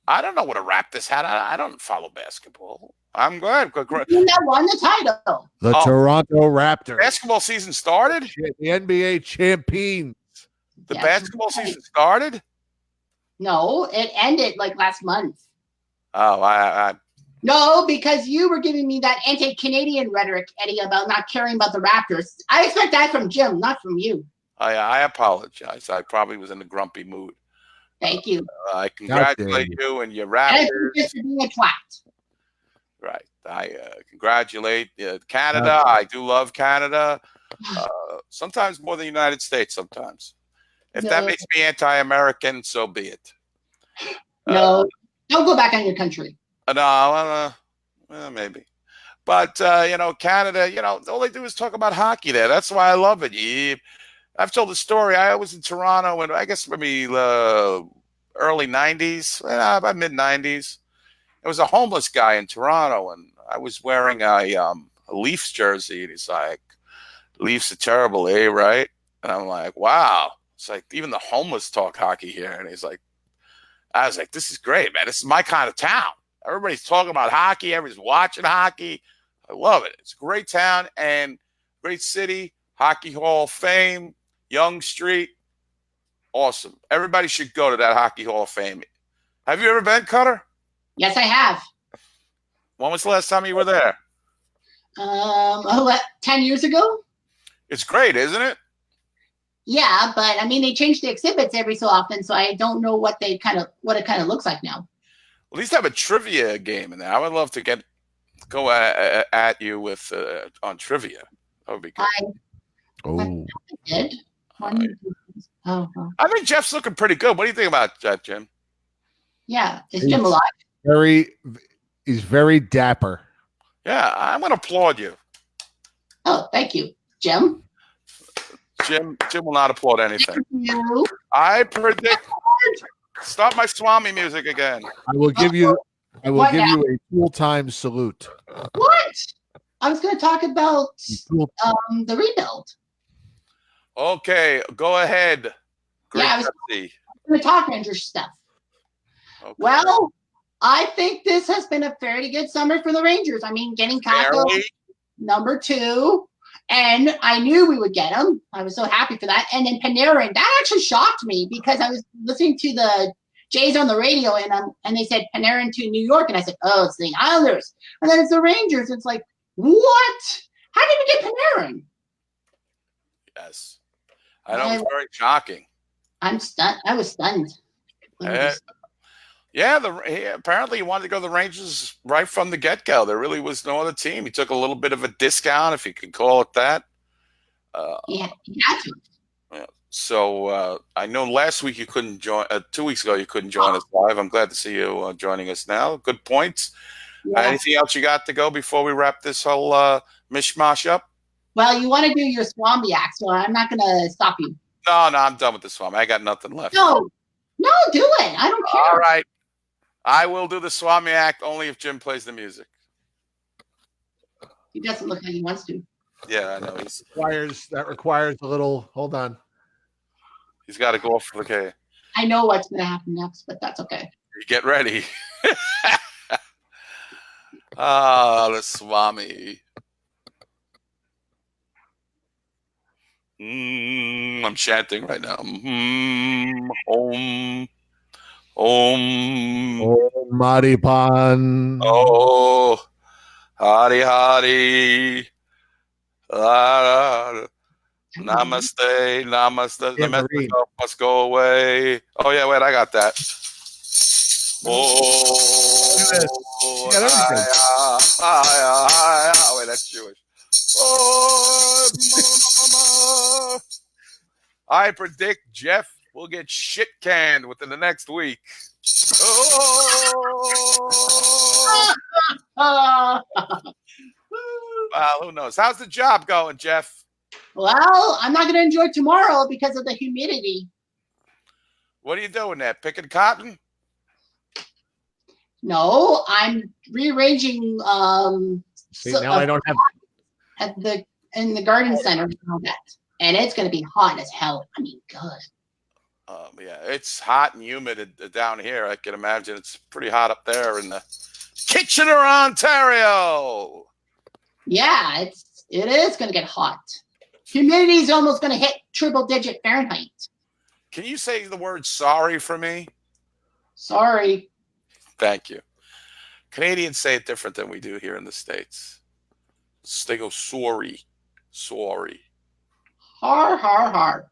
I don't know what a Raptors hat. I don't follow basketball. I'm glad. The team that won the title. The Toronto Raptors. Basketball season started? The NBA champions. The Yes, basketball right. season started? No, it ended like last month. Oh, I No, because you were giving me that anti-Canadian rhetoric, Eddie, about not caring about the Raptors. I expect that from Jim, not from you. I apologize. I probably was in a grumpy mood. Thank you. I congratulate you and your And I think Raptors. this is being a twat. Right. I congratulate Canada. I do love Canada. Sometimes more than the United States. Sometimes, if that No. makes me anti-American, so be it. No, don't go back on your country. No, maybe. But Canada. All they do is talk about hockey there. That's why I love it. I've told the story. I was in Toronto, and I guess maybe early '90s, about mid '90s. There was a homeless guy in Toronto, and I was wearing a Leafs jersey, and he's like, "Leafs are terrible, eh? Right?" And I'm like, wow. It's like even the homeless talk hockey here. And I was like, this is great, man. This is my kind of town. Everybody's talking about hockey. Everybody's watching hockey. I love it. It's a great town and great city. Hockey Hall of Fame, Young Street. Awesome. Everybody should go to that Hockey Hall of Fame. Have you ever been, Cutter? Yes, I have. When was the last time you were there? 10 years ago. It's great, isn't it? Yeah, but I mean, they change the exhibits every so often, so I don't know what it kind of looks like now. At least have a trivia game in there. I would love to go at you with on trivia. That would be good. I did. Oh. I think Jeff's looking pretty good. What do you think about that, Jim? Yeah, is Jim alive? He's very dapper. Yeah, I'm going to applaud you. Oh, thank you, Jim. Jim will not applaud anything. Thank you. I predict. Stop my Swami music again. I will give you a full-time salute. What? I was going to talk about the rebuild. Okay, go ahead. I was going to talk Rangers stuff. Okay. Well, I think this has been a fairly good summer for the Rangers. I mean, getting Kako number 2. And I knew we would get him. I was so happy for that. And then Panarin, that actually shocked me because I was listening to the Jays on the radio and they said Panarin to New York. And I said, oh, it's the Islanders. And then it's the Rangers. It's like, what? How did we get Panarin? Yes. I know it's very shocking. I'm stunned. I was stunned. Apparently he wanted to go to the Rangers right from the get-go. There really was no other team. He took a little bit of a discount, if you could call it that. He had to. Yeah. So I know last week you couldn't join. 2 weeks ago you couldn't join us live. I'm glad to see you joining us now. Good points. Yeah. Anything else you got to go before we wrap this whole mishmash up? Well, you want to do your Swami act, so I'm not going to stop you. No, I'm done with the Swami. I got nothing left. No, do it. I don't care. All right. I will do the Swami act only if Jim plays the music. He doesn't look like he wants to. Yeah, I know. That requires a little. Hold on. He's got to go off for the K. I know what's going to happen next, but that's okay. Get ready. The Swami. I'm chanting right now. Om Maripan. Oh, Hari Hari. Namaste. The message must go away. Oh, yeah, wait, I got that. Oh, wait, that's Jewish. Oh, I predict Jeff will get shit canned within the next week. Who knows? How's the job going, Jeff? Well, I'm not going to enjoy tomorrow because of the humidity. What are you doing there? Picking cotton? No, I'm rearranging. I don't have in the garden center and all that, and it's going to be hot as hell. I mean, good. Yeah, it's hot and humid down here. I can imagine it's pretty hot up there in the Kitchener, Ontario. Yeah, it is going to get hot. Humidity is almost going to hit triple-digit Fahrenheit. Can you say the word sorry for me? Sorry. Thank you. Canadians say it different than we do here in the States. They go sorry. Sorry. Har, har, har.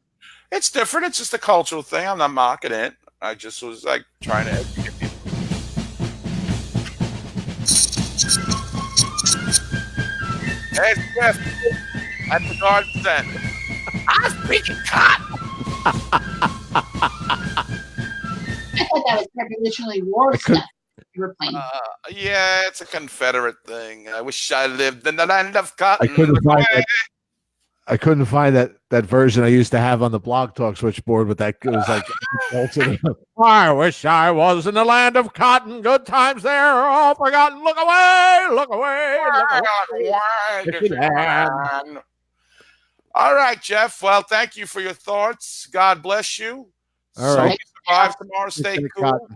It's different. It's just a cultural thing. I'm not mocking it. I just was like trying to educate people. Hey, Jeff, at the garden center. I'm speaking cotton. I thought that was Revolutionary War stuff you were playing. Yeah, it's a Confederate thing. I wish I lived in the land of cotton. I couldn't find that version I used to have on the Blog Talk switchboard with that. It was like, I wish I was in the land of cotton. Good times there are all forgotten. Look away, look away, look away. All right, Jeff. Well, thank you for your thoughts. God bless you. All right. Survive tomorrow. Stay cool.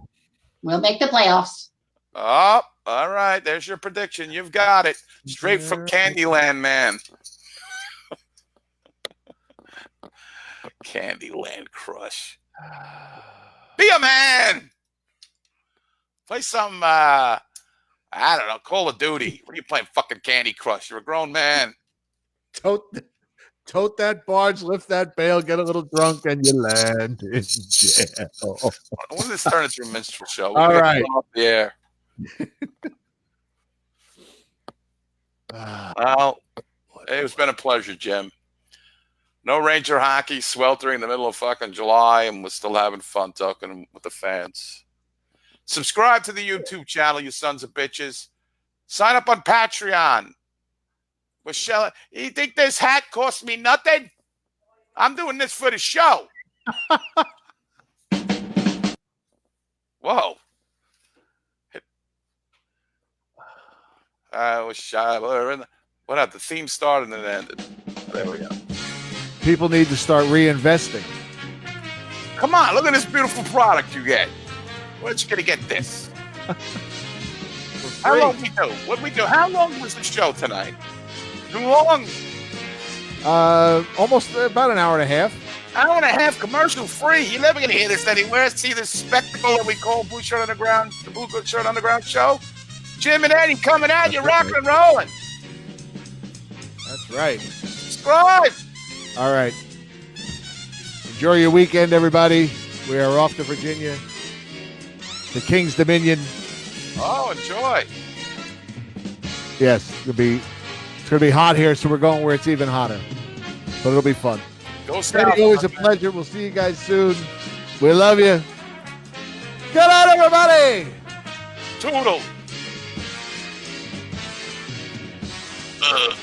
We'll make the playoffs. Oh, all right. There's your prediction. You've got it. Straight from Candyland, man. Candyland Crush. Be a man. Play some, I don't know, Call of Duty. What are you playing? Fucking Candy Crush. You're a grown man. Tote that barge, lift that bale, get a little drunk, and you land in jail. When does this turn into a minstrel show? All right. Yeah. Well, it's been a pleasure, Jim. No Ranger hockey, sweltering in the middle of fucking July, and we're still having fun talking with the fans. Subscribe to the YouTube channel, you sons of bitches. Sign up on Patreon. Michelle, you think this hat cost me nothing? I'm doing this for the show. Whoa. I was shy. What happened? The theme started and ended. There we go. People need to start reinvesting. Come on, look at this beautiful product you get. Where's you gonna get this? How long we do? What we do? How long was the show tonight? Too long? Almost about an hour and a half. Hour and a half, commercial free. You're never gonna hear this anywhere. See this spectacle that we call Blueshirt Underground, the Blueshirt Underground show. Jim and Eddie coming at you, rocking and rolling. That's right. Subscribe. All right. Enjoy your weekend, everybody. We are off to Virginia, the King's Dominion. Oh, enjoy. Yes, it's gonna be hot here, so we're going where it's even hotter. But it'll be fun. Go South. Always a pleasure. We'll see you guys soon. We love you. Good night, everybody. Toodle. Ugh.